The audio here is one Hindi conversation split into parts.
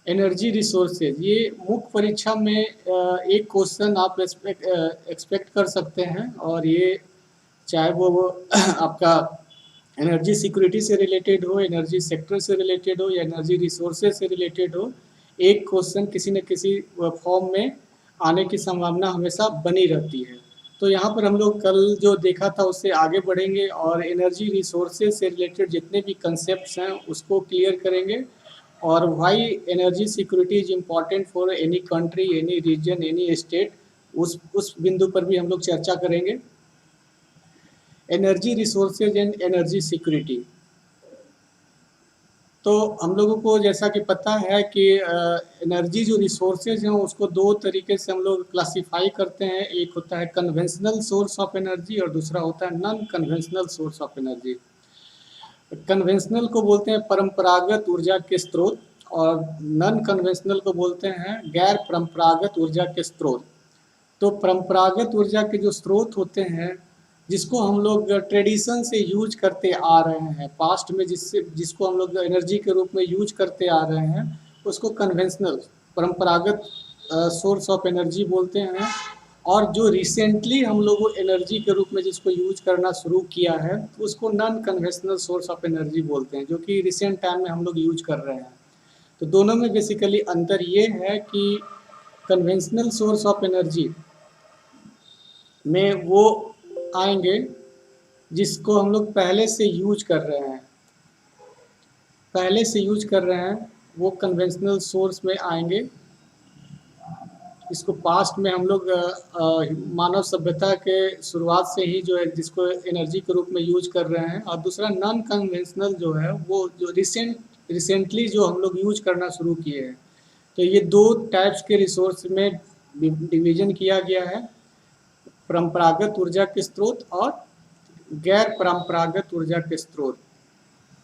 एनर्जी रिसोर्सेज, ये मुख्य परीक्षा में एक क्वेश्चन आप एक्सपेक्ट कर सकते हैं, और ये चाहे वो आपका एनर्जी सिक्योरिटी से रिलेटेड हो, एनर्जी सेक्टर से रिलेटेड हो, या एनर्जी रिसोर्सेज से रिलेटेड हो, एक क्वेश्चन किसी न किसी फॉर्म में आने की संभावना हमेशा बनी रहती है। तो यहाँ पर हम लोग कल जो देखा था उससे आगे बढ़ेंगे और एनर्जी रिसोर्सेज से रिलेटेड जितने भी कंसेप्ट्स हैं उसको क्लियर करेंगे, और why energy security is important for any country, any region, any state, उस बिंदु पर भी हम लोग चर्चा करेंगे। Energy resources and energy security, तो हम लोगों को जैसा कि पता है कि एनर्जी जो रिसोर्सेज हैं उसको दो तरीके से हम लोग क्लासिफाई करते हैं। एक होता है कन्वेंशनल सोर्स ऑफ एनर्जी और दूसरा होता है non conventional source of energy. Conventional को बोलते हैं परंपरागत ऊर्जा के स्रोत, और नॉन कन्वेंशनल को बोलते हैं गैर परंपरागत ऊर्जा के स्रोत। तो परंपरागत ऊर्जा के जो स्रोत होते हैं, जिसको हम लोग ट्रेडिशन से यूज करते आ रहे हैं, पास्ट में जिसको हम लोग एनर्जी के रूप में यूज करते आ रहे हैं, उसको कन्वेंशनल परंपरागत सोर्स ऑफ एनर्जी बोलते हैं। और जो रिसेंटली हम लोग एनर्जी के रूप में जिसको यूज करना शुरू किया है उसको non conventional source of energy बोलते हैं, जो कि रिसेंट टाइम में हम लोग यूज कर रहे हैं। तो दोनों में बेसिकली अंतर ये है कि कन्वेंशनल सोर्स ऑफ एनर्जी में वो आएंगे जिसको हम लोग पहले से यूज कर रहे हैं, वो कन्वेंशनल सोर्स में आएंगे। इसको पास्ट में हम लोग मानव सभ्यता के शुरुआत से ही जो है जिसको एनर्जी के रूप में यूज कर रहे हैं, और दूसरा नॉन कन्वेंशनल जो है वो जो रिसेंटली जो हम लोग यूज करना शुरू किए हैं। तो ये दो टाइप्स के रिसोर्स में डिवीजन किया गया है, परंपरागत ऊर्जा के स्रोत और गैर परंपरागत ऊर्जा के स्रोत,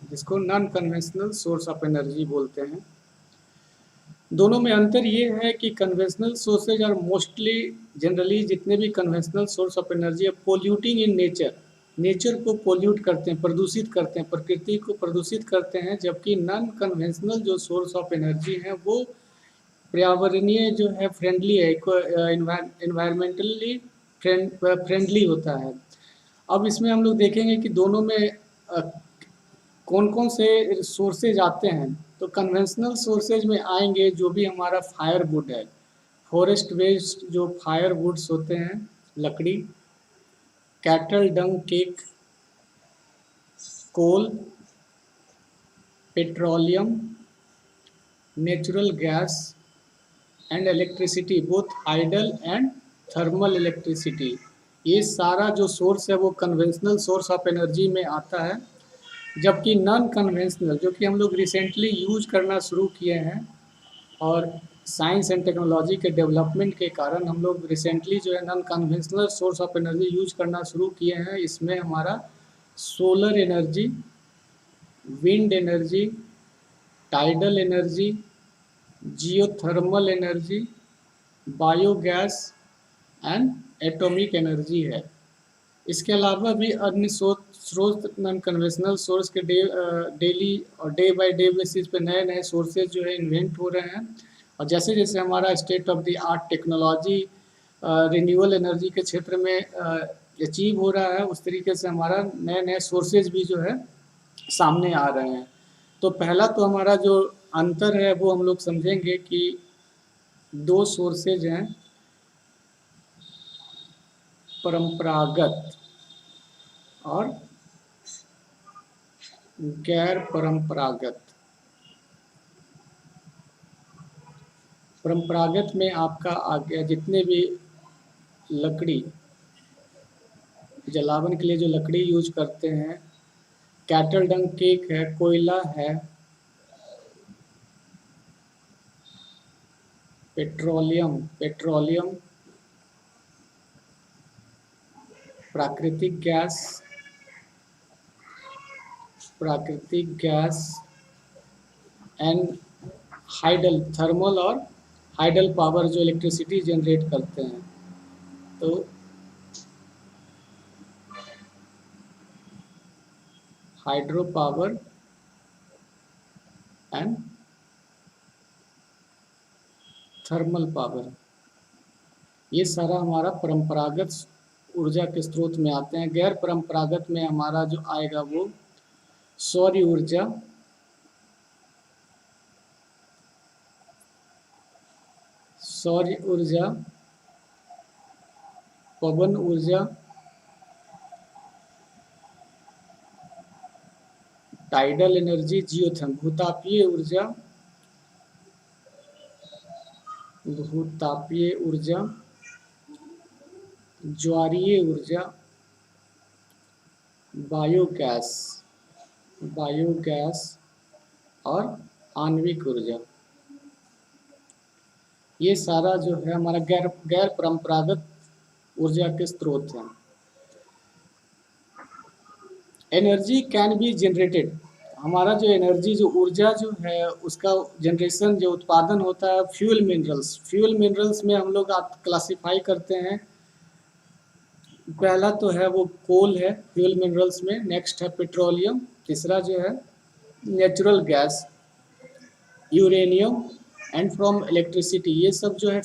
जिसको non conventional source of energy बोलते हैं। दोनों में अंतर ये है कि conventional sources are mostly generally जितने भी कन्वेंशनल सोर्स ऑफ एनर्जी है पोल्यूटिंग इन नेचर को पोल्यूट करते हैं, प्रदूषित करते हैं, प्रकृति को प्रदूषित करते हैं, जबकि नॉन कन्वेंशनल जो सोर्स ऑफ एनर्जी है वो पर्यावरणीय जो है फ्रेंडली है, इन्वायरमेंटली फ्रेंडली होता है। अब इसमें हम लोग देखेंगे कि दोनों में कौन कौन से सोर्सेज आते हैं। तो कन्वेंशनल सोर्सेज में आएंगे जो भी हमारा फायरवुड है, फॉरेस्ट वेस्ट जो फायरवुड्स होते हैं, लकड़ी, cattle dung cake, coal, petroleum, natural gas and electricity, both hydel and thermal electricity, ये सारा जो सोर्स है वो कन्वेंशनल सोर्स ऑफ एनर्जी में आता है। जबकि नॉन कन्वेंशनल जो कि हम लोग रिसेंटली यूज करना शुरू किए हैं, और साइंस एंड टेक्नोलॉजी के डेवलपमेंट के कारण हम लोग रिसेंटली जो है non conventional source of energy use करना शुरू किए हैं। इसमें हमारा solar energy, wind energy, tidal energy, geothermal energy, biogas and atomic energy है। इसके अलावा भी अन्य स्रोत नॉन कन्वेंशनल सोर्स के डेली और डे बाय डे बेसिस पे नए नए सोर्सेज जो है इन्वेंट हो रहे हैं, और जैसे जैसे हमारा state of the art technology renewable energy के क्षेत्र में अचीव हो रहा है, उस तरीके से हमारा नए नए सोर्सेज भी जो है सामने आ रहे हैं। तो पहला तो हमारा जो अंतर है वो हम लोग समझेंगे कि दो सोर्सेज हैं, परंपरागत और गैर परंपरागत। परंपरागत में आपका आ गया जितने भी लकड़ी, जलावन के लिए जो लकड़ी यूज करते हैं, कैटल डंग केक है, कोयला है, पेट्रोलियम, प्राकृतिक गैस एंड हाइडल, थर्मल और हाइडल पावर जो इलेक्ट्रिसिटी जनरेट करते हैं। तो hydro power and thermal power, ये सारा हमारा परंपरागत ऊर्जा के स्रोत में आते हैं। गैर परंपरागत में हमारा जो आएगा वो सौर ऊर्जा, सौर ऊर्जा, पवन ऊर्जा, टाइडल एनर्जी, जियोथर्म, भूतापीय ऊर्जा, भूतापीय ऊर्जा, ज्वारीय ऊर्जा, बायोगैस, बायोगैस और आणविक ऊर्जा, ये सारा जो है हमारा गैर गैर परंपरागत ऊर्जा के स्रोत हैं। एनर्जी कैन बी जनरेटेड, हमारा जो एनर्जी जो ऊर्जा जो है उसका जनरेशन जो उत्पादन होता है फ्यूल मिनरल्स, फ्यूल मिनरल्स में हम लोग क्लासिफाई करते हैं। पहला तो है वो कोल है फ्यूल मिनरल्स में, नेक्स्ट है पेट्रोलियम, तीसरा जो है natural gas, uranium and from electricity, ये सब जो है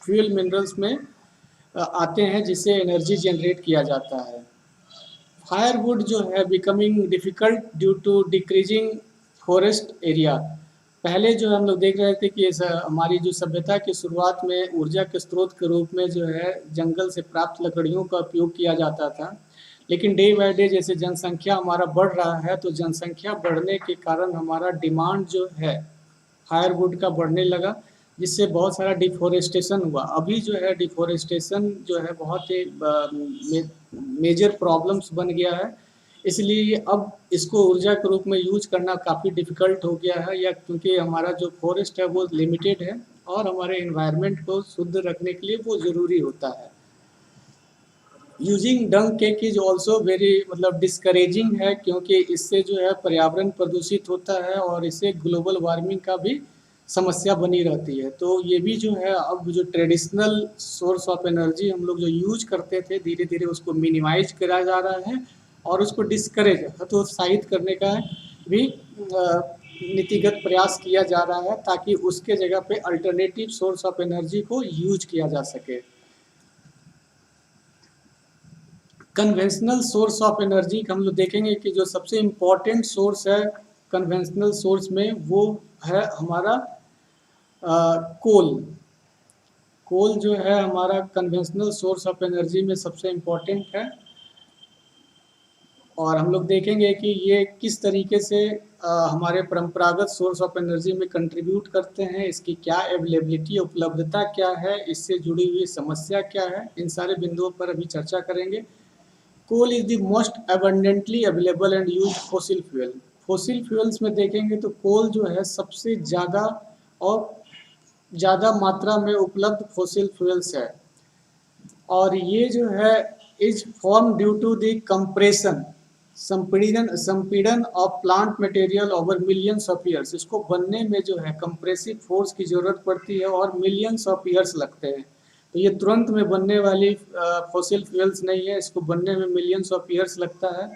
फ्यूल मिनरल्स में आते हैं जिससे एनर्जी जनरेट किया जाता है। फायरवुड जो है becoming difficult due to decreasing forest area, पहले जो हम लोग देख रहे थे कि हमारी जो सभ्यता की शुरुआत में ऊर्जा के स्रोत के रूप में जो है जंगल से प्राप्त लकड़ियों का उपयोग किया जाता था, लेकिन डे बाय डे जैसे जनसंख्या हमारा बढ़ रहा है तो जनसंख्या बढ़ने के कारण हमारा डिमांड जो है फायरवुड का बढ़ने लगा, जिससे बहुत सारा डिफोरेस्टेशन हुआ। अभी जो है डिफोरेस्टेशन जो है बहुत ही मेजर प्रॉब्लम्स बन गया है, इसलिए अब इसको ऊर्जा के रूप में यूज करना काफ़ी डिफ़िकल्ट हो गया है, या क्योंकि हमारा जो फॉरेस्ट है वो लिमिटेड है और हमारे इन्वायरमेंट को शुद्ध रखने के लिए वो ज़रूरी होता है। Using dung cake is also very मतलब डिस्करेजिंग है, क्योंकि इससे जो है पर्यावरण प्रदूषित होता है और इससे ग्लोबल वार्मिंग का भी समस्या बनी रहती है। तो ये भी जो है अब जो ट्रेडिशनल सोर्स ऑफ एनर्जी हम लोग जो यूज करते थे धीरे धीरे उसको मिनिमाइज करा जा रहा है और उसको डिस्करेज हतोत्साहित करने का भी नीतिगत प्रयास किया जा रहा है, ताकि उसके जगह पे अल्टरनेटिव सोर्स ऑफ एनर्जी को यूज किया जा सके। कन्वेंशनल सोर्स ऑफ एनर्जी हम लोग देखेंगे कि जो सबसे इम्पोर्टेंट सोर्स है कन्वेंशनल सोर्स में वो है हमारा कोल। कोल जो है हमारा कन्वेंशनल सोर्स ऑफ एनर्जी में सबसे इम्पोर्टेंट है, और हम लोग देखेंगे कि ये किस तरीके से हमारे परंपरागत सोर्स ऑफ एनर्जी में कंट्रीब्यूट करते हैं, इसकी क्या अवेलेबिलिटी उपलब्धता क्या है, इससे जुड़ी हुई समस्या क्या है, इन सारे बिंदुओं पर अभी चर्चा करेंगे। Coal is the most abundantly available and use fossil fuel. Fossil fuels में देखेंगे तो कोल जो है सबसे ज़्यादा और ज़्यादा मात्रा में उपलब्ध फॉसिल फ्यूल्स है, और ये जो है is form due to the compression संपीड़न of plant material over millions of years. इसको बनने में जो है कंप्रेसिव फोर्स की ज़रूरत पड़ती है और मिलियंस ऑफ ईयर्स लगते हैं। तो ये तुरंत में बनने वाली फॉसिल फ्यूल्स नहीं है, इसको बनने में मिलियंस ऑफ ईयर्स लगता है।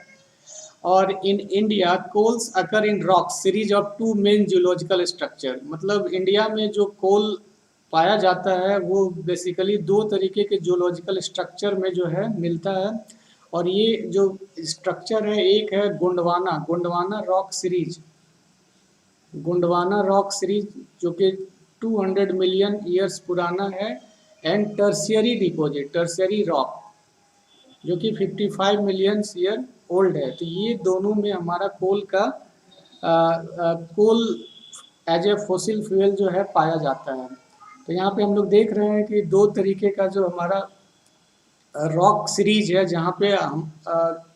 और in India coals occur in rock series of two main geological structure, मतलब इंडिया में जो कोल पाया जाता है वो बेसिकली दो तरीके के जियोलॉजिकल स्ट्रक्चर में जो है मिलता है, और ये जो स्ट्रक्चर है एक है Gondwana rock series, Gondwana rock series जो कि 200 मिलियन ईयर्स पुराना है, and tertiary deposit tertiary rock जो कि 55 मिलियन ईयर ओल्ड है। तो ये दोनों में हमारा कोल का coal as a fossil fuel जो है पाया जाता है। तो यहाँ पे हम लोग देख रहे हैं कि दो तरीके का जो हमारा रॉक सीरीज है जहाँ पे हम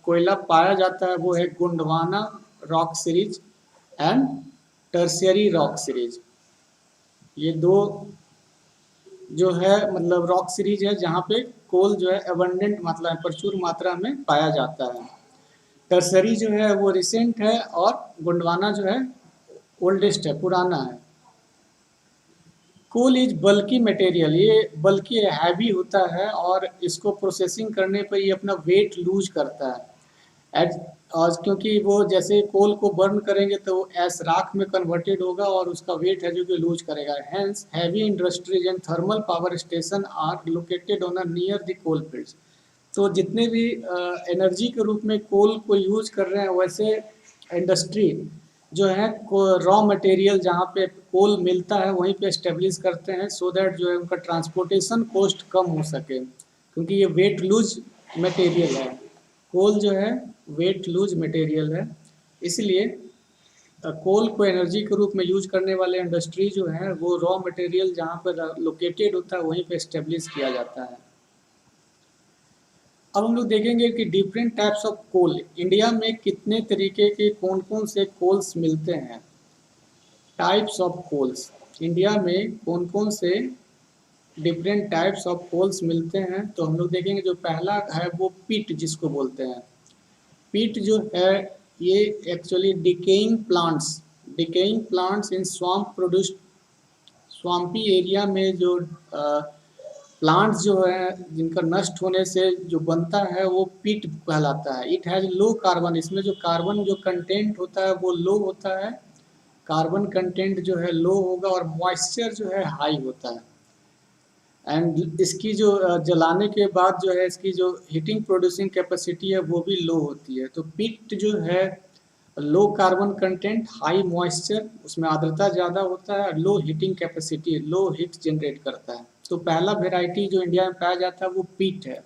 कोयला पाया जाता है वो है Gondwana rock series and tertiary rock series. ये दो जो है मतलब रॉक सीरीज है जहाँ पे कोल जो है एबंडेंट मतलब प्रचुर मात्रा में पाया जाता है। टर्शियरी जो है वो रिसेंट है और गोंडवाना जो है ओल्डेस्ट है, पुराना है। कोल इज बल्की मटेरियल, ये बल्कि हैवी होता है और इसको प्रोसेसिंग करने पर ये अपना वेट लूज करता है। और क्योंकि वो जैसे कोल को बर्न करेंगे तो वो एस राख में कन्वर्टेड होगा और उसका वेट है जो कि लूज करेगा। Hence heavy industries and thermal power station are located on a near the coal fields. तो जितने भी एनर्जी के रूप में कोल को यूज कर रहे हैं वैसे इंडस्ट्री जो है रॉ मटेरियल जहाँ पे कोल मिलता है वहीं पे एस्टेब्लिश करते हैं, सो दैट जो है उनका ट्रांसपोर्टेशन कॉस्ट कम हो सके, क्योंकि ये वेट लूज मटेरियल है। कोल जो है वेट लूज मटेरियल है, इसलिए कोल को एनर्जी के रूप में यूज करने वाले इंडस्ट्री जो है वो रॉ मटेरियल जहाँ पर लोकेटेड होता है वहीं पे एस्टेब्लिश किया जाता है। अब हम लोग देखेंगे कि different types of coal India में कितने तरीके के कौन कौन से कोल्स मिलते हैं। टाइप्स ऑफ कोल्स इंडिया में कौन कौन से डिफरेंट टाइप्स ऑफ कोल्स मिलते हैं, तो हम लोग देखेंगे जो पहला है वो पीट जिसको बोलते हैं। पीट जो है ये actually decaying plants in swamp produced, swampy area में जो प्लांट्स जो है जिनका नष्ट होने से जो बनता है वो पीट कहलाता है। इट हैज़ लो कार्बन, इसमें जो कार्बन जो कंटेंट होता है वो लो होता है, कार्बन कंटेंट जो है लो होगा और मॉइस्चर जो है हाई होता है। एंड इसकी जो जलाने के बाद जो है इसकी जो हीटिंग प्रोड्यूसिंग कैपेसिटी है वो भी लो होती है। तो पीट जो है low carbon content, high moisture, उसमें आर्द्रता ज़्यादा होता है, low heating capacity, low heat generate करता है। तो पहला वेराइटी जो इंडिया में पाया जाता है वो पीट है।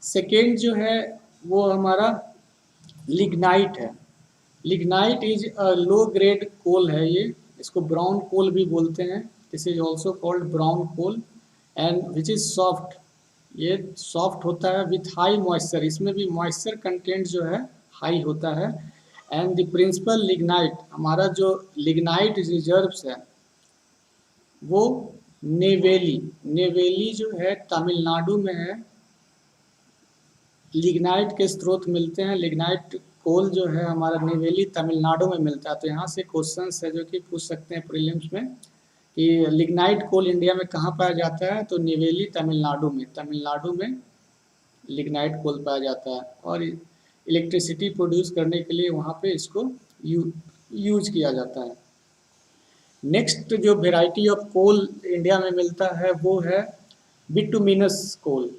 सेकेंड जो है वो हमारा लिग्नाइट है। Lignite is a low grade coal है ये, इसको ब्राउन कोल भी बोलते हैं। This is also called brown coal and which is soft, ये सॉफ्ट होता है विथ हाई मॉइस्चर, इसमें भी मॉइस्चर कंटेंट जो है हाई होता है। एंड द प्रिंसिपल लिग्नाइट, हमारा जो लिग्नाइट रिजर्व्स है वो नेवेली, नेवेली जो है तमिलनाडु में है। लिग्नाइट के स्रोत मिलते हैं, लिग्नाइट कोल जो है हमारा नेवेली तमिलनाडु में मिलता है। तो यहाँ से क्वेश्चंस है जो कि पूछ सकते हैं प्रीलिम्स में कि लिग्नाइट कोल इंडिया में कहाँ पाया जाता है, तो नेवेली तमिलनाडु में, तमिलनाडु में लिग्नाइट कोल पाया जाता है और इलेक्ट्रिसिटी प्रोड्यूस करने के लिए वहाँ पे इसको यूज किया जाता है। नेक्स्ट जो वेराइटी ऑफ कोल इंडिया में मिलता है वो है बिटुमिनस कोल।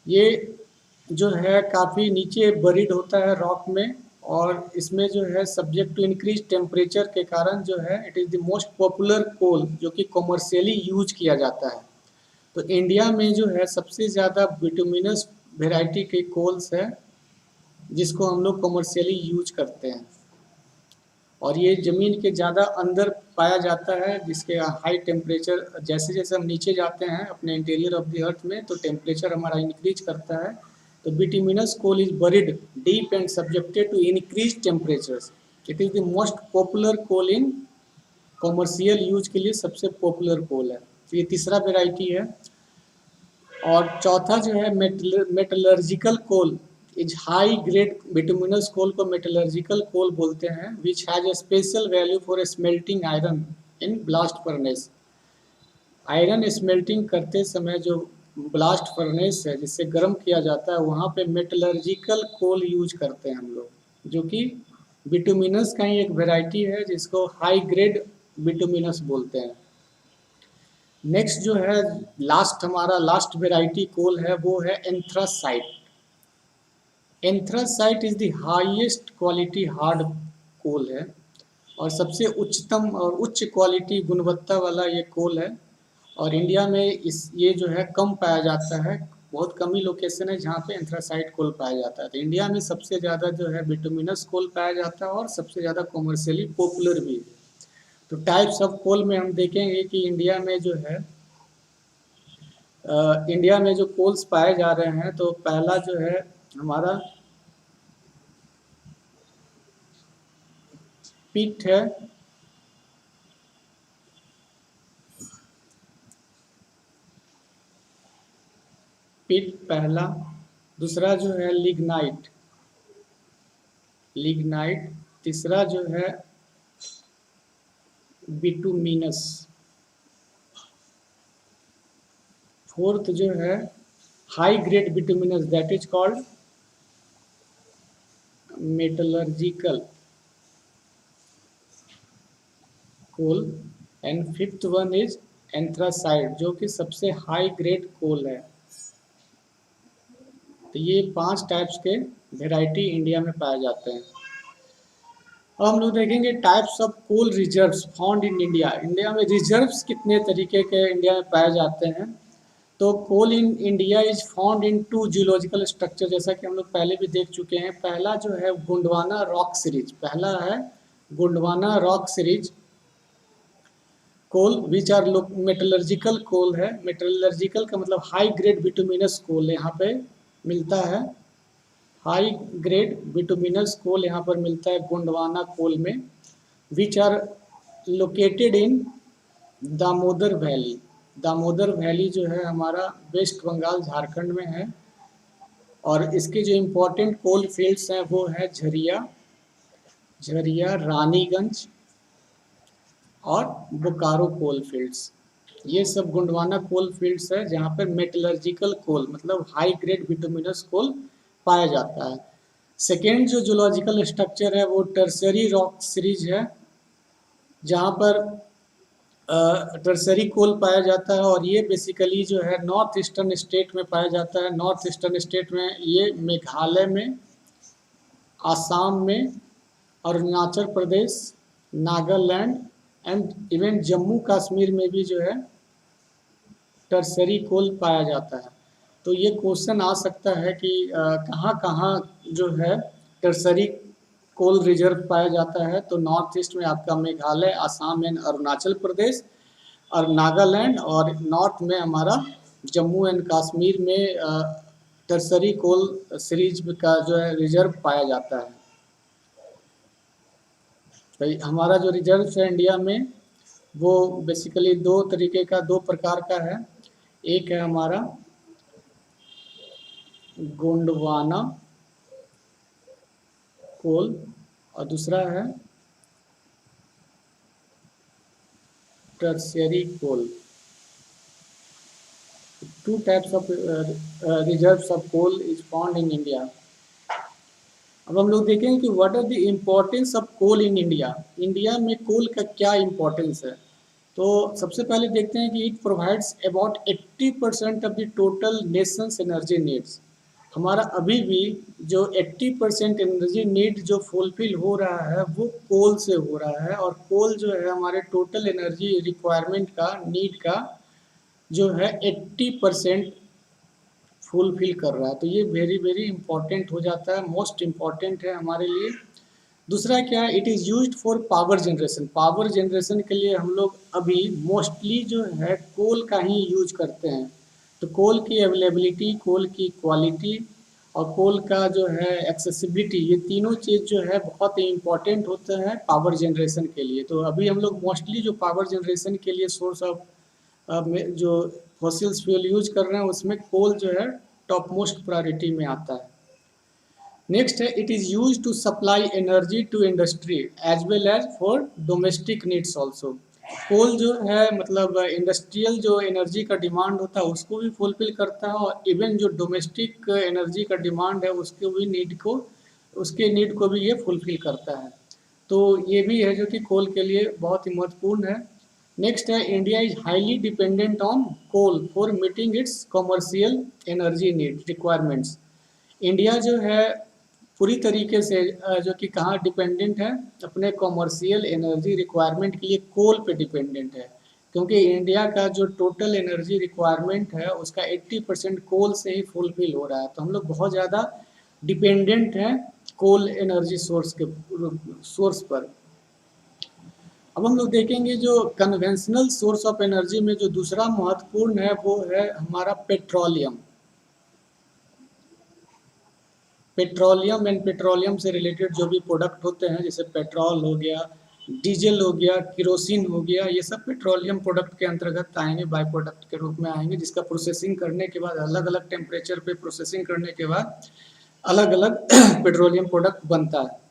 ये जो है काफ़ी नीचे बरीड होता है रॉक में और इसमें जो है सब्जेक्ट टू इंक्रीज टेम्परेचर के कारण जो है it is the most popular coal जो कि कॉमर्शियली यूज किया जाता है। तो इंडिया में जो है सबसे ज़्यादा बिटुमिनस वेराइटी के कोल्स है जिसको हम लोग कॉमर्शियली यूज करते हैं और ये ज़मीन के ज़्यादा अंदर पाया जाता है जिसके हाई टेम्परेचर, जैसे जैसे हम नीचे जाते हैं अपने इंटीरियर ऑफ द अर्थ में तो टेम्परेचर हमारा इंक्रीज करता है। तो bituminous coal is buried deep and subjected to increase temperatures. It is the most popular coal in commercial use के लिए सबसे पॉपुलर कोल है। तो ये तीसरा वेराइटी है। और चौथा जो है metallurgical coal is high grade, bituminous coal को मेटलर्जिकल कोल बोलते हैं which has a special value for smelting iron in blast furnace. Iron smelting करते समय जो ब्लास्ट फर्नेस है जिससे गर्म किया जाता है वहाँ पे मेटलर्जिकल कोल यूज करते हैं हम लोग, जो कि बिटुमिनस का ही एक वेराइटी है जिसको हाई ग्रेड बिटुमिनस बोलते हैं। नेक्स्ट जो है लास्ट, हमारा लास्ट वेराइटी कोल है वो है anthracite. Anthracite is the highest quality hard coal है और सबसे उच्चतम और उच्च क्वालिटी गुणवत्ता वाला ये कोल है और इंडिया में ये जो है कम पाया जाता है। बहुत कम ही लोकेशन है जहाँ पे एंथ्रासाइट कोल पाया जाता है। तो इंडिया में सबसे ज़्यादा जो है बिटुमिनस कोल पाया जाता है और सबसे ज़्यादा कॉमर्शियली पॉपुलर भी है। तो टाइप्स ऑफ कोल में हम देखेंगे कि इंडिया में जो है इंडिया में जो कोल्स पाए जा रहे हैं तो पहला जो है हमारा पीट है, पीट पहला। दूसरा जो है लिग्नाइट, लिग्नाइट। तीसरा जो है बिटुमिनस। फोर्थ जो है high grade bituminous that is called metallurgical coal, and fifth one is anthracite, जो कि सबसे हाई ग्रेड कोल है। तो ये 5 टाइप्स के वेराइटी इंडिया में पाए जाते हैं। अब हम लोग देखेंगे types of coal reserves found in India. India में रिजर्व्स कितने तरीके के इंडिया में पाए जाते हैं। तो coal in India is found in 2 geological structure, जैसा कि हम लोग पहले भी देख चुके हैं। पहला जो है गोंडवाना रॉक सीरीज, पहला है Gondwana rock series coal which are metallurgical coal है। मेटलर्जिकल का मतलब हाई ग्रेड बिटुमिनस कोल यहाँ पे मिलता है। हाई ग्रेड बिटुमिनस कोल यहाँ पर मिलता है गोंडवाना कोल में, which are located in Damodar valley. Damodar valley जो है हमारा वेस्ट बंगाल झारखंड में है। और इसके जो इम्पोर्टेंट कोल फील्ड्स हैं वो है झरिया, रानीगंज और बोकारो कोल फील्ड्स। ये सब गोंडवाना कोल फील्ड्स है जहाँ पर मेटलर्जिकल कोल मतलब हाई ग्रेड बिटुमिनस कोल पाया जाता है। सेकेंड जो जूलॉजिकल स्ट्रक्चर है वो टर्सरी रॉक सीरीज है, जहाँ पर टर्सरी कोल पाया जाता है। और ये बेसिकली जो है नॉर्थ ईस्टर्न स्टेट में पाया जाता है। नॉर्थ ईस्टर्न स्टेट में ये मेघालय में, आसाम में, अरुणाचल प्रदेश, नागालैंड एंड इवन जम्मू कश्मीर में भी जो है टर्सरी कोल पाया जाता है। तो ये क्वेश्चन आ सकता है कि कहाँ कहाँ जो है टर्सरी कोल रिजर्व पाया जाता है। तो नॉर्थ ईस्ट में आपका मेघालय, आसाम एंड अरुणाचल प्रदेश और नागालैंड, और नॉर्थ में हमारा जम्मू एंड कश्मीर में टर्सरी कोल सीरीज का जो है रिजर्व पाया जाता है। तो हमारा जो रिजर्व है इंडिया में वो बेसिकली 2 तरीके का, 2 प्रकार का है। एक है हमारा गोंडवाना कोल और दूसरा है tertiary coal. 2 types of reserves of coal is found in India. अब हम लोग देखेंगे कि what are the importance of coal in India. India में कोल का क्या इम्पोर्टेंस है। तो सबसे पहले देखते हैं कि it provides about 80% of the total Nations energy needs. हमारा अभी भी जो 80% एनर्जी नीड जो फुलफिल हो रहा है वो कोल से हो रहा है। और कोल जो है हमारे टोटल एनर्जी रिक्वायरमेंट का, नीड का जो है 80% फुलफिल कर रहा है। तो ये वेरी वेरी इंपॉर्टेंट हो जाता है, मोस्ट इम्पॉर्टेंट है हमारे लिए। दूसरा क्या है, it is used for power generation. Power generation के लिए हम लोग अभी मोस्टली जो है कोल का ही यूज करते हैं। तो कोल की अवेलेबिलिटी, कोल की क्वालिटी और कोल का जो है एक्सेसिबिलिटी, ये तीनों चीज़ जो है बहुत ही इम्पॉर्टेंट होते हैं पावर जनरेशन के लिए। तो अभी हम लोग मोस्टली जो पावर जनरेशन के लिए सोर्स ऑफ जो फॉसिल्स फ्यूल यूज कर रहे हैं उसमें कोल जो है टॉप मोस्ट प्रायोरिटी में आता है। नेक्स्ट है, it is use to supply energy to industry as well as for domestic needs also. Coal जो है मतलब इंडस्ट्रियल जो एनर्जी का डिमांड होता है उसको भी फुलफिल करता है, और इवन जो डोमेस्टिक एनर्जी का डिमांड है उसके भी नीड को भी ये फुलफिल करता है। तो ये भी है जो कि कोल के लिए बहुत ही महत्वपूर्ण है। नेक्स्ट है, India is highly dependent on coal for meeting its commercial energy need requirements. India जो है पूरी तरीके से जो कि कहाँ डिपेंडेंट है, अपने कॉमर्शियल एनर्जी रिक्वायरमेंट के लिए कोल पे डिपेंडेंट है। क्योंकि इंडिया का जो टोटल एनर्जी रिक्वायरमेंट है उसका 80% कोल से ही फुलफिल हो रहा है। तो हम लोग बहुत ज़्यादा डिपेंडेंट हैं कोल एनर्जी सोर्स पर। अब हम लोग देखेंगे जो कन्वेंशनल सोर्स ऑफ एनर्जी में जो दूसरा महत्वपूर्ण है वो है हमारा पेट्रोलियम। पेट्रोलियम एंड पेट्रोलियम से रिलेटेड जो भी प्रोडक्ट होते हैं, जैसे पेट्रोल हो गया, डीजल हो गया, किरोसिन हो गया, ये सब पेट्रोलियम प्रोडक्ट के अंतर्गत आएंगे, बाई प्रोडक्ट के रूप में आएंगे, जिसका प्रोसेसिंग करने के बाद अलग अलग टेम्परेचर पे प्रोसेसिंग करने के बाद अलग अलग पेट्रोलियम प्रोडक्ट बनता है।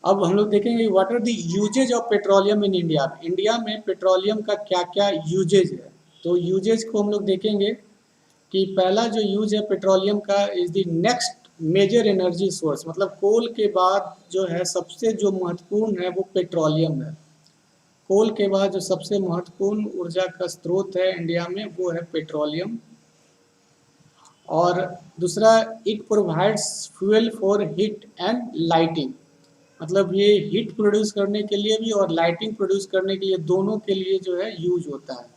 अब हम लोग देखेंगे what are the uses of petroleum in India. India में पेट्रोलियम का क्या क्या यूजेज है। तो यूजेज को हम लोग देखेंगे कि पहला जो यूज है पेट्रोलियम का is the next major energy source, मतलब कोल के बाद जो है सबसे जो महत्वपूर्ण है वो पेट्रोलियम है। कोल के बाद जो सबसे महत्वपूर्ण ऊर्जा का स्रोत है इंडिया में वो है पेट्रोलियम। और दूसरा, it provides fuel for heat and lighting, मतलब ये हीट प्रोड्यूस करने के लिए भी और लाइटिंग प्रोड्यूस करने के लिए, दोनों के लिए जो है यूज होता है।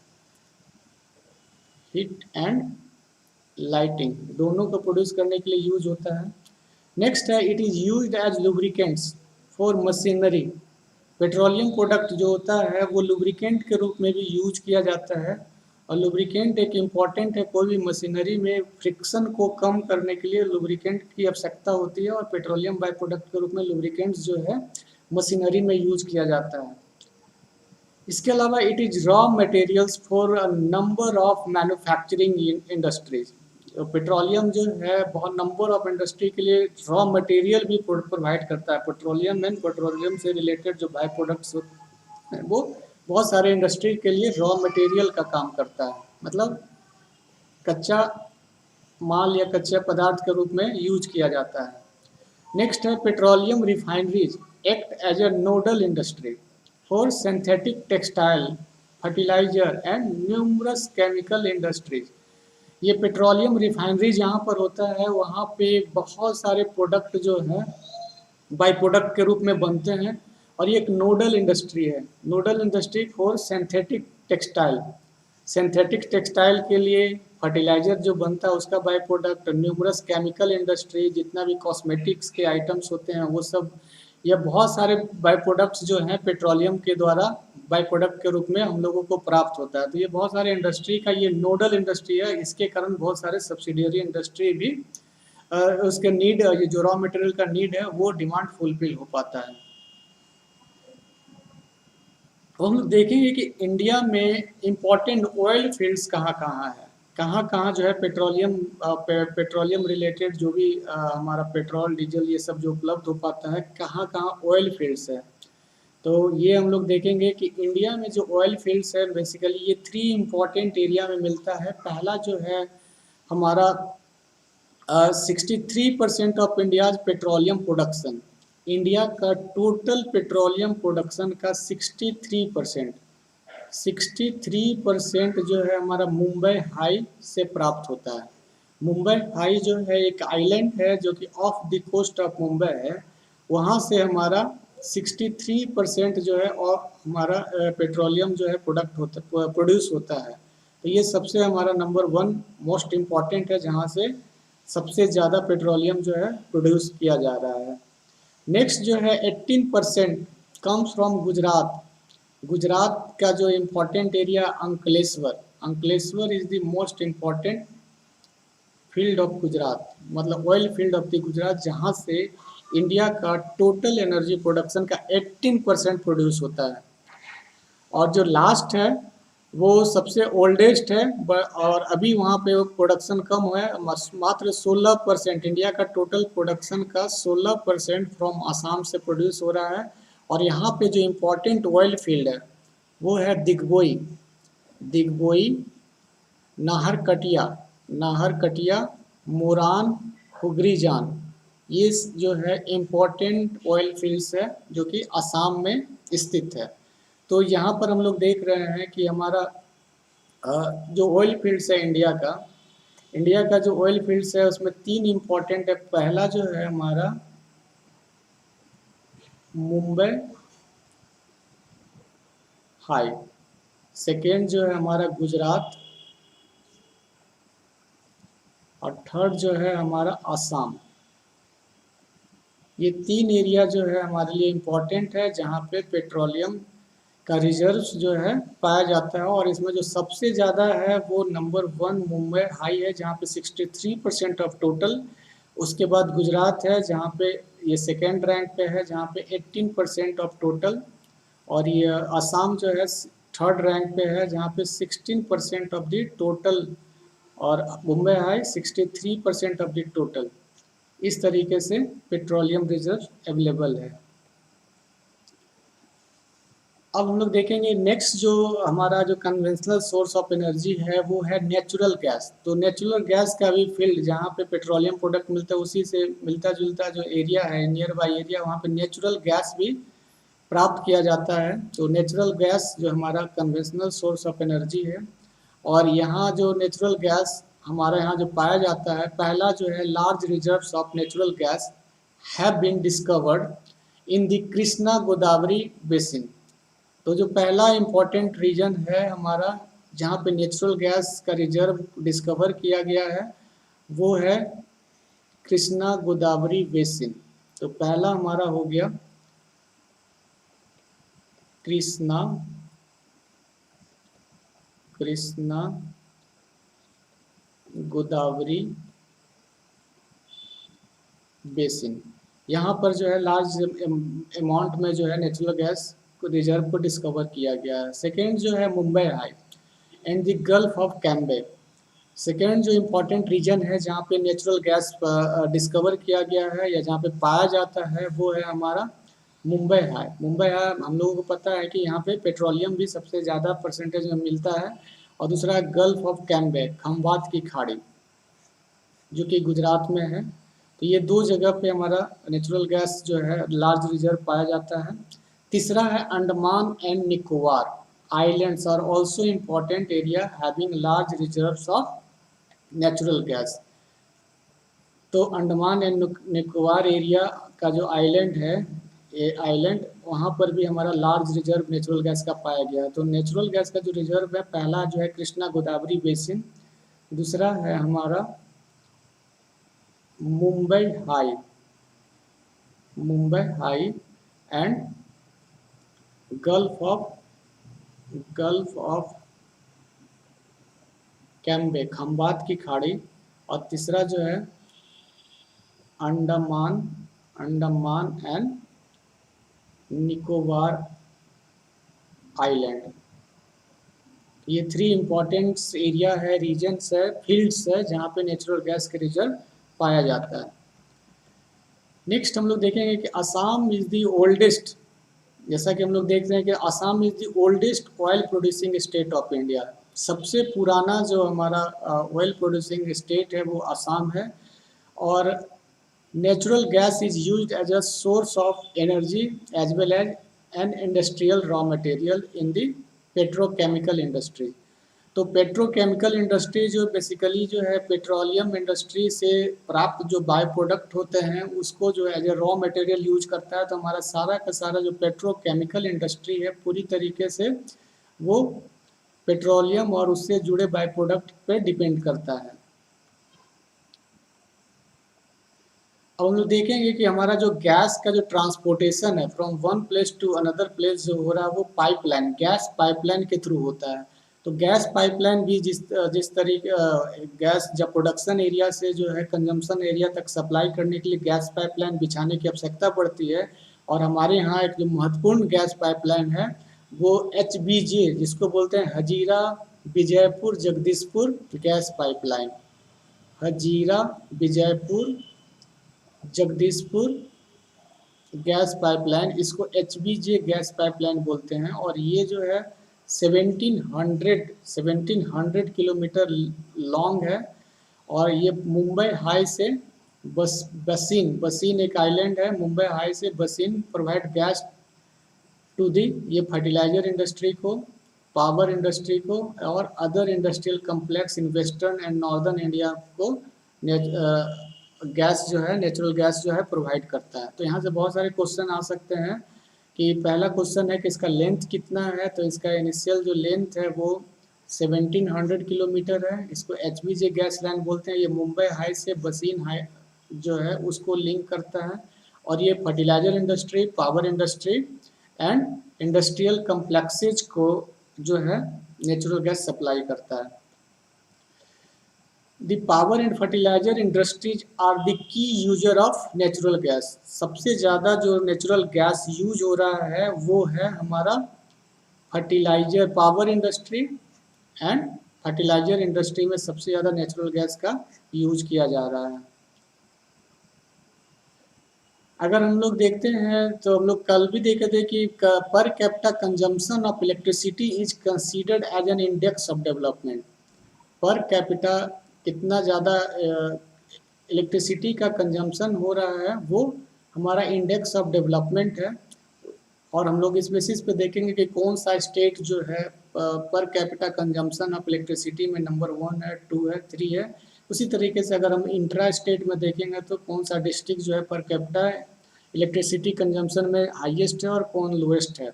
हीट एंड लाइटिंग दोनों को प्रोड्यूस करने के लिए यूज होता है। नेक्स्ट है, it is used as lubricants for machinery. Petroleum product जो होता है वो लुब्रिकेंट के रूप में भी यूज किया जाता है। और लुब्रिकेंट एक इम्पॉर्टेंट है, कोई भी मशीनरी में फ्रिक्शन को कम करने के लिए लुब्रिकेंट की आवश्यकता होती है, और पेट्रोलियम बाई प्रोडक्ट के रूप में लुब्रिकेंट्स जो है मशीनरी में यूज किया जाता है। इसके अलावा it is raw materials for a number of manufacturing industries. Petroleum जो है बहुत नंबर ऑफ इंडस्ट्री के लिए रॉ मटेरियल भी प्रोवाइड करता है। पेट्रोलियम एंड पेट्रोलियम से रिलेटेड जो बाई प्रोडक्ट्स होते हैं वो बहुत सारे इंडस्ट्री के लिए रॉ मटेरियल का काम करता है, मतलब कच्चा माल या कच्चे पदार्थ के रूप में यूज किया जाता है। नेक्स्ट है, petroleum refineries act as a nodal industry for synthetic textile, fertiliser and numerous chemical industries. ये पेट्रोलियम रिफाइनरीज यहाँ पर होता है, वहाँ पे बहुत सारे प्रोडक्ट जो हैं बाई प्रोडक्ट के रूप में बनते हैं, और ये एक नोडल इंडस्ट्री है। Nodal industry for synthetic textile, synthetic textile के लिए फर्टिलाइजर जो बनता है उसका by product, numerous chemical industry, जितना भी कॉस्मेटिक्स के आइटम्स होते हैं वो सब, ये बहुत सारे बाई प्रोडक्ट्स जो हैं पेट्रोलियम के द्वारा बाई प्रोडक्ट के रूप में हम लोगों को प्राप्त होता है। तो ये बहुत सारे इंडस्ट्री का ये नोडल इंडस्ट्री है, इसके कारण बहुत सारे सब्सिडियरी इंडस्ट्री भी उसके नीड, ये जो रॉ मटेरियल का नीड है वो डिमांड फुलफिल हो पाता है। तो हम लोग देखेंगे कि इंडिया में इम्पोर्टेंट ऑयल फील्ड्स कहाँ कहाँ है, कहाँ कहाँ जो है पेट्रोलियम रिलेटेड जो भी हमारा पेट्रोल डीजल ये सब जो उपलब्ध हो पाता है, कहाँ कहाँ ऑयल फील्ड्स है। तो ये हम लोग देखेंगे कि इंडिया में जो ऑयल फील्ड्स है बेसिकली ये 3 इम्पॉर्टेंट एरिया में मिलता है। पहला जो है हमारा 63% of India's petroleum production, India का टोटल पेट्रोलियम प्रोडक्शन का 63% जो है हमारा मुंबई हाई से प्राप्त होता है। मुंबई हाई जो है एक आइलैंड है जो कि off the coast of Mumbai है, वहाँ से हमारा 63% जो है और हमारा पेट्रोलियम जो है प्रोड्यूस होता है। तो ये सबसे हमारा नंबर 1 मोस्ट इम्पॉर्टेंट है, जहाँ से सबसे ज़्यादा पेट्रोलियम जो है प्रोड्यूस किया जा रहा है। नेक्स्ट जो है 18% कम्स फ्रॉम गुजरात। गुजरात का जो important area Ankleshwar, Ankleshwar is the most important field of Gujarat, मतलब oil field of the Gujarat, जहाँ से इंडिया का टोटल एनर्जी प्रोडक्शन का 18% प्रोड्यूस होता है। और जो लास्ट है वो सबसे ओल्डेस्ट है, और अभी वहाँ पे प्रोडक्शन कम है, मात्र 16%, इंडिया का टोटल प्रोडक्शन का 16% फ्रॉम आसाम से प्रोड्यूस हो रहा है। और यहाँ पे जो इम्पोर्टेंट ऑयल फील्ड है वो है दिग्बोई, दिग्बोई, नाहरकटिया, मोरान, हुग्रीजान, ये जो है इम्पोर्टेंट ऑयल फील्ड्स है जो कि आसाम में स्थित है। तो यहाँ पर हम लोग देख रहे हैं कि हमारा जो ऑयल फील्ड्स है इंडिया का जो ऑयल फील्ड्स है उसमें 3 इम्पोर्टेंट है। पहला जो है हमारा मुंबई हाई, सेकेंड जो है हमारा गुजरात, और थर्ड जो है हमारा आसाम। ये 3 एरिया जो है हमारे लिए इम्पोर्टेंट है जहाँ पे पेट्रोलियम का रिजर्व्स जो है पाया जाता है। और इसमें जो सबसे ज़्यादा है वो नंबर 1 मुंबई हाई है जहाँ पे 63% ऑफ टोटल, उसके बाद गुजरात है जहाँ पे ये सेकेंड रैंक पे है जहाँ पे 18% ऑफ टोटल, और ये आसाम जो है थर्ड रैंक पे है जहाँ पे 16% ऑफ द टोटल, और Mumbai high 63% of the total. इस तरीके से पेट्रोलियम रिजर्व अवेलेबल है। अब हम लोग देखेंगे नेक्स्ट जो हमारा जो कन्वेंशनल सोर्स ऑफ एनर्जी है वो है नेचुरल गैस। तो नेचुरल गैस का भी फील्ड जहाँ पे पेट्रोलियम प्रोडक्ट मिलता है उसी से मिलता जुलता जो एरिया है नियर बाई एरिया, वहाँ पे नेचुरल गैस भी प्राप्त किया जाता है। तो नेचुरल गैस जो हमारा कन्वेंशनल सोर्स ऑफ एनर्जी है, और यहाँ जो नेचुरल गैस हमारे यहाँ जो पाया जाता है, पहला जो है large reserves of natural gas have been discovered in the Krishna Godavari basin. तो जो पहला इम्पोर्टेंट रीजन है हमारा जहाँ पे नेचुरल गैस का रिजर्व डिस्कवर किया गया है वो है कृष्णा गोदावरी बेसिन। तो पहला हमारा हो गया कृष्णा गोदावरी बेसिन। यहाँ पर जो है लार्ज अमाउंट में जो है नेचुरल गैस को रिजर्व को डिस्कवर किया गया है। सेकेंड जो है Mumbai high and the gulf of Cambay. Second जो इम्पोर्टेंट रीजन है जहाँ पे नेचुरल गैस डिस्कवर किया गया है या जहाँ पे पाया जाता है वो है हमारा मुंबई हाई। मुंबई हाई हम लोगों को पता है कि यहाँ पे पेट्रोलियम भी सबसे ज़्यादा परसेंटेज में मिलता है। और दूसरा है गल्फ ऑफ कैम्बे, खंबात की खाड़ी, जो कि गुजरात में है। तो ये दो जगह पे हमारा नेचुरल गैस जो है लार्ज रिजर्व पाया जाता है। तीसरा है Andaman and Nicobar islands are also important area having large reserves of natural gas. तो अंडमान एंड निकोबार एरिया का जो आइलैंड है, ये आइलैंड वहाँ पर भी हमारा लार्ज रिजर्व नेचुरल गैस का पाया गया है। तो नेचुरल गैस का जो रिजर्व है पहला जो है कृष्णा गोदावरी बेसिन, दूसरा है हमारा Mumbai high and gulf of Cambay, Khambhat की खाड़ी, और तीसरा जो है अंडमान एंड निकोबार आइलैंड। ये थ्री इम्पोर्टेंट एरिया है, रीजन्स है, फील्ड्स है जहाँ पे नेचुरल गैस के रिजर्व पाया जाता है। नेक्स्ट हम लोग देखेंगे कि असम इज द ओल्डेस्ट, जैसा कि हम लोग देख रहे हैं कि Assam is the oldest oil producing state of India. सबसे पुराना जो हमारा ऑयल प्रोड्यूसिंग स्टेट है वो असम है। और natural gas is used as a source of energy as well as an industrial raw material in the petrochemical industry. तो पेट्रोकेमिकल इंडस्ट्री जो बेसिकली जो है पेट्रोलियम इंडस्ट्री से प्राप्त जो बाय प्रोडक्ट होते हैं उसको जो as a raw material use करता है। तो हमारा सारा का सारा जो पेट्रोकेमिकल इंडस्ट्री है पूरी तरीके से वो पेट्रोलियम और उससे जुड़े बाय प्रोडक्ट पे डिपेंड करता है। अब हम लोग देखेंगे कि हमारा जो गैस का जो ट्रांसपोर्टेशन है from one place to another place जो हो रहा है वो पाइपलाइन, गैस पाइपलाइन के थ्रू होता है। तो गैस पाइपलाइन भी जिस तरीके गैस जब प्रोडक्शन एरिया से जो है कंजम्पशन एरिया तक सप्लाई करने के लिए गैस पाइपलाइन बिछाने की आवश्यकता पड़ती है। और हमारे यहाँ एक जो महत्वपूर्ण गैस पाइपलाइन है वो HBJ जिसको बोलते हैं Hazira Vijaypur Jagdishpur gas pipeline, Hazira Vijaypur Jagdishpur gas pipeline, इसको HBJ गैस पाइपलाइन बोलते हैं। और ये जो है 1700 किलोमीटर लॉन्ग है। और ये मुंबई हाई से बसीन एक आइलैंड है, मुंबई हाई से बसीन प्रोवाइड गैस टू दी, ये फर्टिलाइजर इंडस्ट्री को, पावर इंडस्ट्री को और other industrial complex in western and northern India को गैस जो है नेचुरल गैस जो है प्रोवाइड करता है। तो यहाँ से बहुत सारे क्वेश्चन आ सकते हैं कि पहला क्वेश्चन है कि इसका लेंथ कितना है। तो इसका इनिशियल जो लेंथ है वो 1700 किलोमीटर है। इसको HBJ गैस लाइन बोलते हैं। ये मुंबई हाई से बसीन हाई जो है उसको लिंक करता है। और ये fertiliser industry, power industry and industrial complexes को जो है नेचुरल गैस सप्लाई करता है। The power and fertilizer industries are the key user of natural gas। सबसे ज़्यादा जो नेचुरल गैस यूज हो रहा है वो है हमारा fertiliser, power industry and fertiliser industry में सबसे ज़्यादा नेचुरल गैस का यूज किया जा रहा है। अगर हम लोग देखते हैं तो हम लोग कल भी देखे थे कि per capita consumption of electricity is considered as an index of development. Per capita कितना ज़्यादा इलेक्ट्रिसिटी का कंजम्पशन हो रहा है वो हमारा इंडेक्स ऑफ डेवलपमेंट है। और हम लोग इस बेसिस पे देखेंगे कि कौन सा स्टेट जो है per capita consumption of electricity में नंबर 1 है, 2 है, 3 है। उसी तरीके से अगर हम इंट्रा स्टेट में देखेंगे तो कौन सा डिस्ट्रिक्ट जो है पर कैपिटा इलेक्ट्रिसिटी कंजम्पशन में हाईएस्ट है और कौन लोएस्ट है।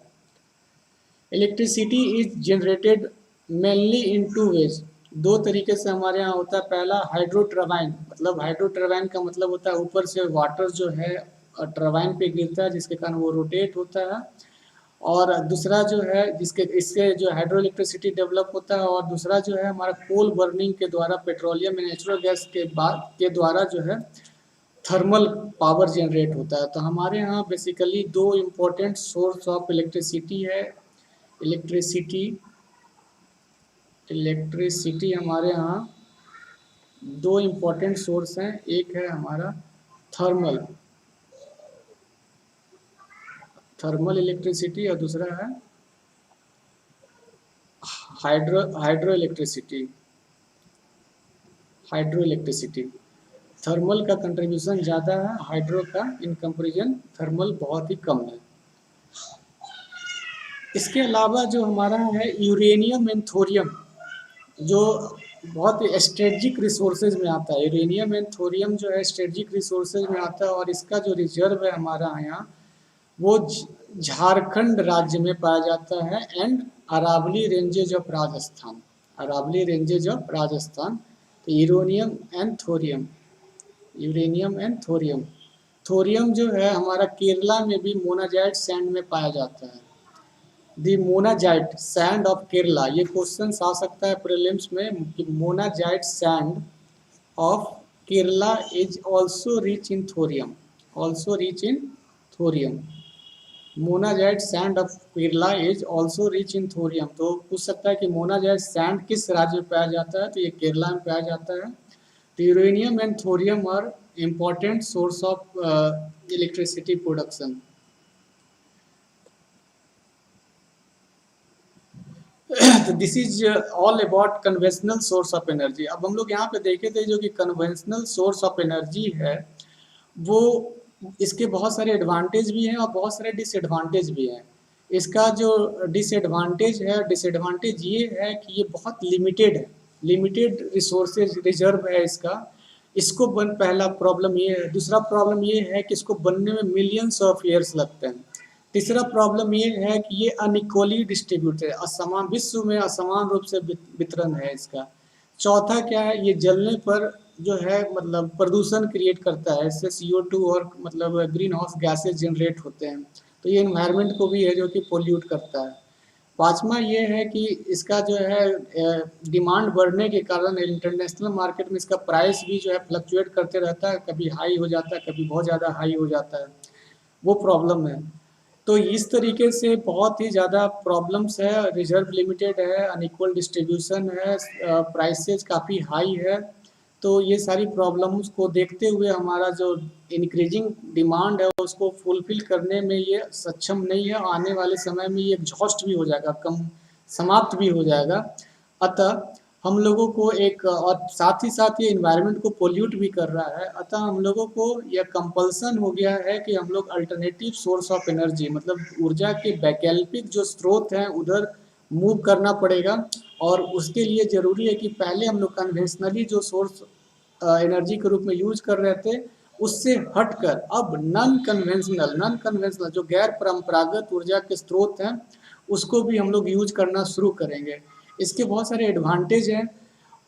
Electricity is generated mainly in two ways. दो तरीके से हमारे यहाँ होता है। पहला हाइड्रो टर्बाइन, मतलब हाइड्रो टर्बाइन का मतलब होता है ऊपर से वाटर जो है टर्बाइन पे गिरता है जिसके कारण वो रोटेट होता है। और दूसरा जो है जिसके इससे जो हाइड्रो इलेक्ट्रिसिटी डेवलप होता है। और दूसरा जो है हमारा कोल बर्निंग के द्वारा, पेट्रोलियम या नेचुरल गैस के द्वारा जो है थर्मल पावर जनरेट होता है। तो हमारे यहाँ बेसिकली दो इम्पोर्टेंट सोर्स ऑफ इलेक्ट्रिसिटी है। इलेक्ट्रिसिटी इलेक्ट्रिसिटी हमारे यहाँ दो इम्पोर्टेंट सोर्स हैं। एक है हमारा थर्मल थर्मल इलेक्ट्रिसिटी और दूसरा है hydro electricity. Hydro electricity thermal का कंट्रीब्यूशन ज़्यादा है, हाइड्रो का इन कंपेरिजन थर्मल बहुत ही कम है। इसके अलावा जो हमारा है यूरेनियम एंड थोरियम, जो बहुत ही स्ट्रेटजिक रिसोर्सेज में आता है। यूरेनियम एंड थोरियम जो है स्ट्रेटजिक रिसोर्सेज में आता है और इसका जो रिजर्व है हमारा यहाँ वो झारखंड राज्य में पाया जाता है and Aravalli ranges of Rajasthan. Aravalli ranges of Rajasthan. तो यूरेनियम एंड थोरियम। थोरियम जो है हमारा केरला में भी मोनाजाइट सैंड में पाया जाता है। दी मोनाजाइट सैंड ऑफ केरला, ये क्वेश्चन आ सकता है प्रीलिम्स में कि monazite sand of Kerala is also rich in thorium. Also rich in thorium. Monazite sand of Kerala is also rich in thorium. तो पूछ सकता है कि मोनाजाइट सैंड किस राज्य में पाया जाता है, तो ये केरला में पाया जाता है। तो uranium and thorium are important source of electricity production. तो this is all about conventional source of energy. अब हम लोग यहाँ पे देखे थे जो कि कन्वेंशनल सोर्स ऑफ एनर्जी है वो इसके बहुत सारे एडवांटेज भी हैं और बहुत सारे डिसएडवांटेज भी हैं। इसका जो डिसएडवांटेज ये है कि ये बहुत लिमिटेड है, लिमिटेड रिसोर्सेज रिजर्व है इसका। इसको पहला प्रॉब्लम ये है। दूसरा प्रॉब्लम ये है कि इसको बनने में मिलियंस ऑफ ईयर्स लगते हैं। तीसरा प्रॉब्लम ये है कि ये अनइक्वली डिस्ट्रीब्यूट है, असमान, विश्व में असमान रूप से वितरण है इसका। चौथा क्या है, ये जलने पर जो है मतलब प्रदूषण क्रिएट करता है, इससे CO2 और मतलब ग्रीन हाउस गैसेज जनरेट होते हैं। तो ये इन्वायरमेंट को भी है जो कि पोल्यूट करता है। पाँचवा ये है कि इसका जो है डिमांड बढ़ने के कारण इंटरनेशनल मार्केट में इसका प्राइस भी जो है फ्लक्चुएट करते रहता है, कभी हाई हो जाता है, कभी बहुत ज़्यादा हाई हो जाता है, वो प्रॉब्लम है। तो इस तरीके से बहुत ही ज़्यादा प्रॉब्लम्स है। रिजर्व लिमिटेड है, अनइक्वल डिस्ट्रीब्यूशन है, प्राइसेज काफ़ी हाई है। तो ये सारी प्रॉब्लम्स को देखते हुए हमारा जो इंक्रीजिंग डिमांड है उसको फुलफिल करने में ये सक्षम नहीं है। आने वाले समय में ये एग्जॉस्ट भी हो जाएगा, कम समाप्त भी हो जाएगा। अतः हम लोगों को एक, और साथ ही साथ ये इन्वायरमेंट को पोल्यूट भी कर रहा है। अतः हम लोगों को यह कंपल्सन हो गया है कि हम लोग अल्टरनेटिव सोर्स ऑफ एनर्जी, मतलब ऊर्जा के वैकल्पिक जो स्रोत हैं उधर मूव करना पड़ेगा। और उसके लिए ज़रूरी है कि पहले हम लोग कन्वेंशनली जो सोर्स एनर्जी के रूप में यूज कर रहे थे उससे हटकर अब नॉन कन्वेंशनल जो गैर परंपरागत ऊर्जा के स्रोत हैं उसको भी हम लोग यूज करना शुरू करेंगे। इसके बहुत सारे एडवांटेज हैं,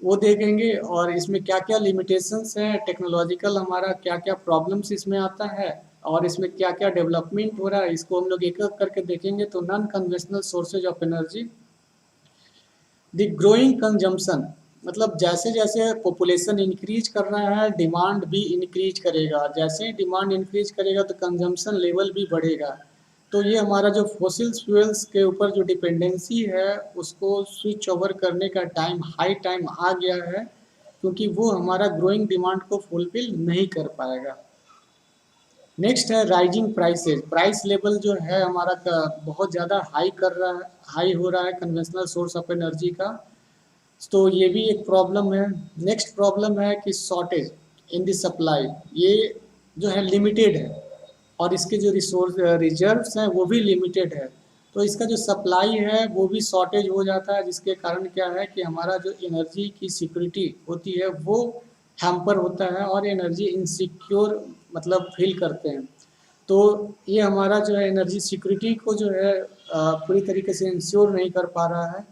वो देखेंगे। और इसमें क्या क्या लिमिटेशंस हैं, टेक्नोलॉजिकल हमारा क्या क्या प्रॉब्लम्स इसमें आता है और इसमें क्या क्या डेवलपमेंट हो रहा है, इसको हम लोग एक एक करके देखेंगे। तो non conventional sources of energy, the growing consumption, मतलब जैसे जैसे पॉपुलेशन इंक्रीज कर रहा है डिमांड भी इंक्रीज करेगा। जैसे ही डिमांड इंक्रीज करेगा तो कंजम्पशन लेवल भी बढ़ेगा। तो ये हमारा जो फॉसिल फ्यूल्स के ऊपर जो डिपेंडेंसी है उसको स्विच ओवर करने का हाई टाइम आ गया है, क्योंकि वो हमारा ग्रोइंग डिमांड को फुलफिल नहीं कर पाएगा। नेक्स्ट है राइजिंग प्राइसेस। प्राइस लेवल जो है हमारा बहुत ज़्यादा हाई कर रहा है, हाई हो रहा है कन्वेंशनल सोर्स ऑफ एनर्जी का, तो ये भी एक प्रॉब्लम है। नेक्स्ट प्रॉब्लम है कि शॉर्टेज इन द सप्लाई, ये जो है लिमिटेड है और इसके जो रिसोर्स रिजर्व्स हैं वो भी लिमिटेड है, तो इसका जो सप्लाई है वो भी शॉर्टेज हो जाता है, जिसके कारण क्या है कि हमारा जो एनर्जी की सिक्योरिटी होती है वो हैम्पर होता है और एनर्जी इनसिक्योर मतलब फील करते हैं। तो ये हमारा जो है एनर्जी सिक्योरिटी को जो है पूरी तरीके से इंश्योर नहीं कर पा रहा है।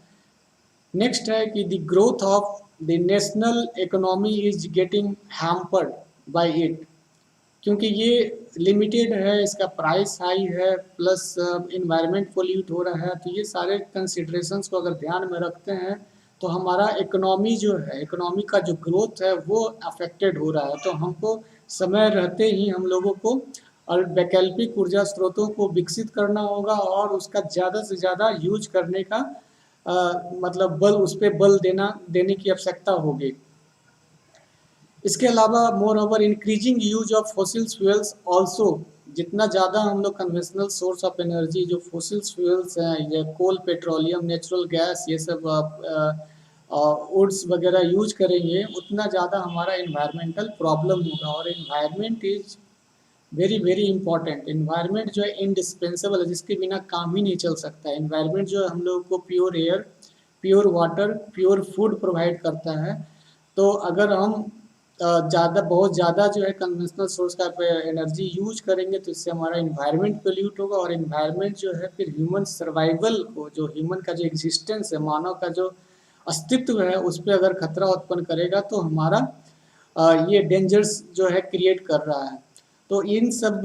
नेक्स्ट है कि the growth of the national economy is getting hampered by it, क्योंकि ये लिमिटेड है, इसका प्राइस हाई है, प्लस इन्वायरमेंट पोल्यूट हो रहा है, तो ये सारे कंसिड्रेशंस को अगर ध्यान में रखते हैं तो हमारा इकोनॉमी जो है, इकोनॉमी का जो ग्रोथ है वो अफेक्टेड हो रहा है। तो हमको समय रहते ही हम लोगों को और वैकल्पिक ऊर्जा स्रोतों को विकसित करना होगा और उसका ज़्यादा से ज़्यादा यूज करने का मतलब बल, उस पर बल देने की आवश्यकता होगी। इसके अलावा more over increasing use of fossils fuels also, जितना ज़्यादा हम लोग कन्वेंशनल सोर्स ऑफ एनर्जी जो फॉसिल्स फ्यूल्स हैं, ये कोल, पेट्रोलियम, नेचुरल गैस, ये सब वुड्स वगैरह यूज करेंगे, उतना ज़्यादा हमारा इन्वायरमेंटल प्रॉब्लम होगा। और environment is very very important. Environment जो है इंडिस्पेंसेबल है, जिसके बिना काम ही नहीं चल सकता है। इन्वायरमेंट जो है हम लोगों को pure air, pure water, pure food provide करता है। तो अगर हम बहुत ज़्यादा जो है कन्वेंशनल सोर्स का एनर्जी यूज करेंगे तो इससे हमारा इन्वायरमेंट पोल्यूट होगा और इन्वायरमेंट जो है फिर ह्यूमन सर्वाइवल को, जो ह्यूमन का जो एग्जिस्टेंस है, मानव का जो अस्तित्व है, उस पर अगर खतरा उत्पन्न करेगा तो हमारा ये डेंजर्स जो है क्रिएट कर रहा है। तो इन सब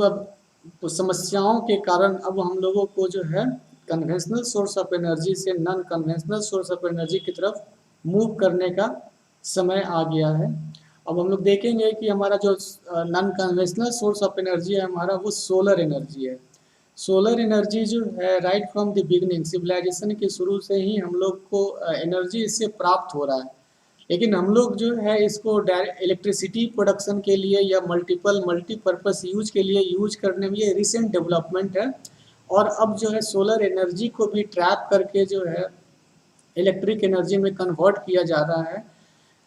तो समस्याओं के कारण अब हम लोगों को जो है कन्वेंशनल सोर्स ऑफ एनर्जी से non conventional source of energy की तरफ मूव करने का समय आ गया है। अब हम लोग देखेंगे कि हमारा जो non conventional source of energy है हमारा, वो सोलर एनर्जी है। सोलर एनर्जी जो है right from the beginning, civilisation के शुरू से ही हम लोग को एनर्जी इससे प्राप्त हो रहा है, लेकिन हम लोग जो है इसको डायरेक्ट इलेक्ट्रिसिटी प्रोडक्शन के लिए या मल्टीपर्पस यूज के लिए यूज करने में ये रिसेंट डेवलपमेंट है। और अब जो है सोलर एनर्जी को भी ट्रैप करके जो है इलेक्ट्रिक एनर्जी में कन्वर्ट किया जा रहा है।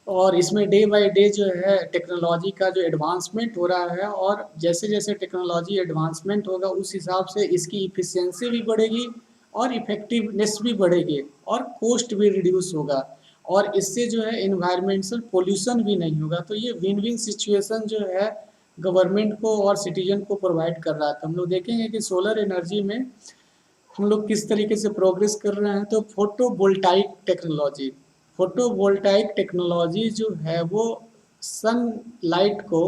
और इसमें डे बाय डे जो है टेक्नोलॉजी का जो एडवांसमेंट हो रहा है, और जैसे जैसे टेक्नोलॉजी एडवांसमेंट होगा उस हिसाब से इसकी इफ़िशियंसी भी बढ़ेगी और इफ़ेक्टिवनेस भी बढ़ेगी और कॉस्ट भी रिड्यूस होगा, और इससे जो है इन्वायरमेंटल पोल्यूशन भी नहीं होगा। तो ये विन विन सिचुएशन जो है गवर्नमेंट को और सिटीजन को प्रोवाइड कर रहा है। तो हम लोग देखेंगे कि सोलर एनर्जी में हम लोग किस तरीके से प्रोग्रेस कर रहे हैं। तो फोटोवोल्टाइक टेक्नोलॉजी, फोटोवोल्टाइक टेक्नोलॉजी जो है वो सन लाइट को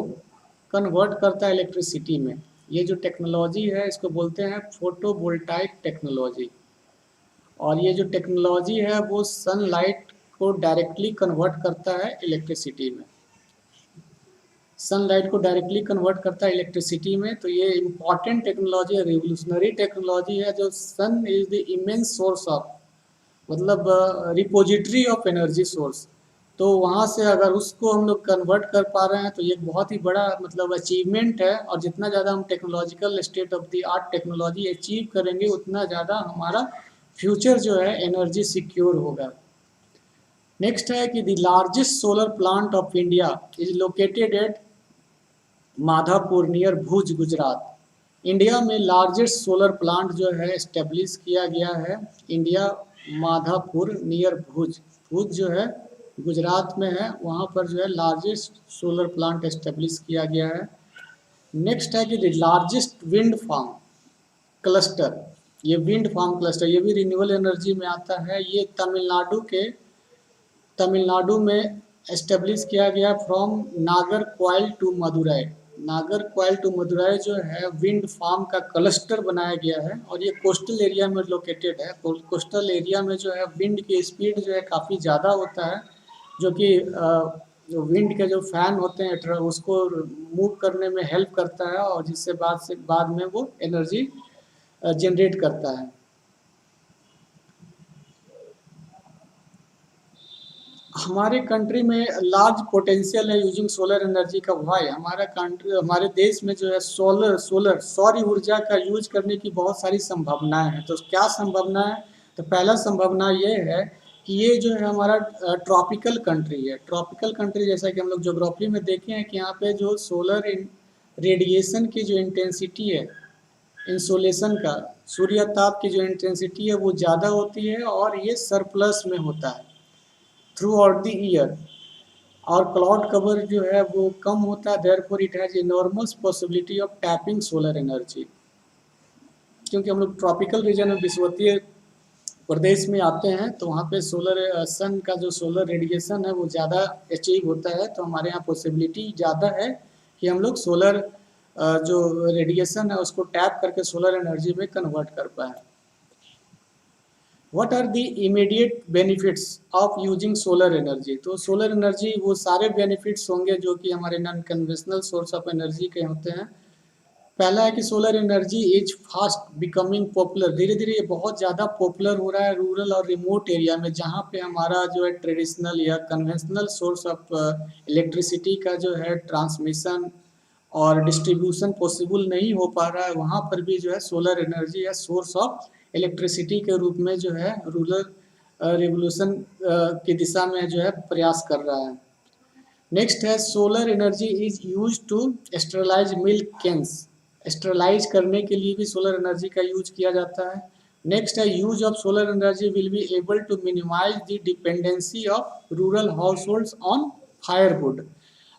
कन्वर्ट करता है इलेक्ट्रिसिटी में। ये जो टेक्नोलॉजी है इसको बोलते हैं फोटोवोल्टाइक टेक्नोलॉजी, और ये जो टेक्नोलॉजी है वो सनलाइट को डायरेक्टली कन्वर्ट करता है इलेक्ट्रिसिटी में, सनलाइट को डायरेक्टली कन्वर्ट करता है इलेक्ट्रिसिटी में। तो ये इम्पॉर्टेंट टेक्नोलॉजी है, रिवोल्यूशनरी टेक्नोलॉजी है। जो sun is the immense source of, मतलब रिपोजिटरी ऑफ एनर्जी सोर्स, तो वहाँ से अगर उसको हम लोग कन्वर्ट कर पा रहे हैं तो ये बहुत ही बड़ा मतलब अचीवमेंट है। और जितना ज़्यादा हम technological state of the art technology achieve करेंगे उतना ज़्यादा हमारा फ्यूचर जो है एनर्जी सिक्योर होगा। नेक्स्ट है कि the largest solar plant of India is located at Madhapur near Bhuj, Gujarat. India में लार्जेस्ट सोलर प्लांट जो है इस्टेब्लिश किया गया है इंडिया माधापुर नियर भुज, भुज जो है गुजरात में है, वहाँ पर जो है लार्जेस्ट सोलर प्लांट इस्टेब्लिश किया गया है। नेक्स्ट है कि the largest wind farm cluster, ये विंड फार्म क्लस्टर ये भी रिन्यूएबल एनर्जी में आता है। ये तमिलनाडु में एस्टेब्लिश किया गया from Nagercoil to Madurai. Nagercoil to Madurai जो है विंड फार्म का क्लस्टर बनाया गया है, और ये कोस्टल एरिया में लोकेटेड है। कोस्टल एरिया में जो है विंड की स्पीड जो है काफ़ी ज़्यादा होता है, जो कि जो विंड के जो फैन होते हैं उसको मूव करने में हेल्प करता है, और जिससे बाद में वो एनर्जी जनरेट करता है। हमारे कंट्री में लार्ज पोटेंशियल है यूजिंग सोलर एनर्जी का। वाई हमारा कंट्री, हमारे देश में जो है सोलर सौर ऊर्जा का यूज करने की बहुत सारी संभावनाएं हैं। तो क्या संभावना है? तो पहला संभावना ये है कि ये जो है हमारा ट्रॉपिकल कंट्री है। ट्रॉपिकल कंट्री जैसा कि हम लोग ज्योग्राफी में देखे हैं कि यहाँ पे जो सोलर रेडिएशन की जो इंटेंसिटी है, इंसोलेशन का, सूर्य ताप की जो इंटेंसिटी है वो ज़्यादा होती है और ये सरप्लस में होता है थ्रू आउट द ईयर। और क्लाउड कवर जो है वो कम होता है, therefore it has enormous possibility of tapping solar energy. क्योंकि हम लोग ट्रॉपिकल रीजन में विषुवतीय प्रदेश में आते हैं तो वहाँ पे सोलर सन का जो सोलर रेडिएशन है वो ज़्यादा अचीव होता है, तो हमारे यहाँ पॉसिबिलिटी ज़्यादा है कि हम लोग सोलर जो रेडिएशन है उसको टैप करके सोलर एनर्जी में कन्वर्ट कर पाएँ। What are the immediate benefits of using solar energy? तो सोलर एनर्जी वो सारे बेनिफिट्स होंगे जो कि हमारे non conventional source of energy के होते हैं। पहला है कि solar energy is fast becoming popular. धीरे धीरे ये बहुत ज़्यादा पॉपुलर हो रहा है रूरल और रिमोट एरिया में, जहाँ पे हमारा जो है ट्रेडिशनल या कन्वेंशनल सोर्स ऑफ इलेक्ट्रिसिटी का जो है ट्रांसमिशन और डिस्ट्रीब्यूशन पॉसिबल नहीं हो पा रहा है, वहाँ पर भी जो है सोलर एनर्जी या सोर्स ऑफ इलेक्ट्रिसिटी के रूप में जो है रूरल रिवोल्यूशन की दिशा में जो है प्रयास कर रहा है। नेक्स्ट है solar energy is use to sterilise milk cans. Sterilise करने के लिए भी सोलर एनर्जी का यूज किया जाता है। नेक्स्ट है use of solar energy will be able to minimise the dependency of rural households on firewood.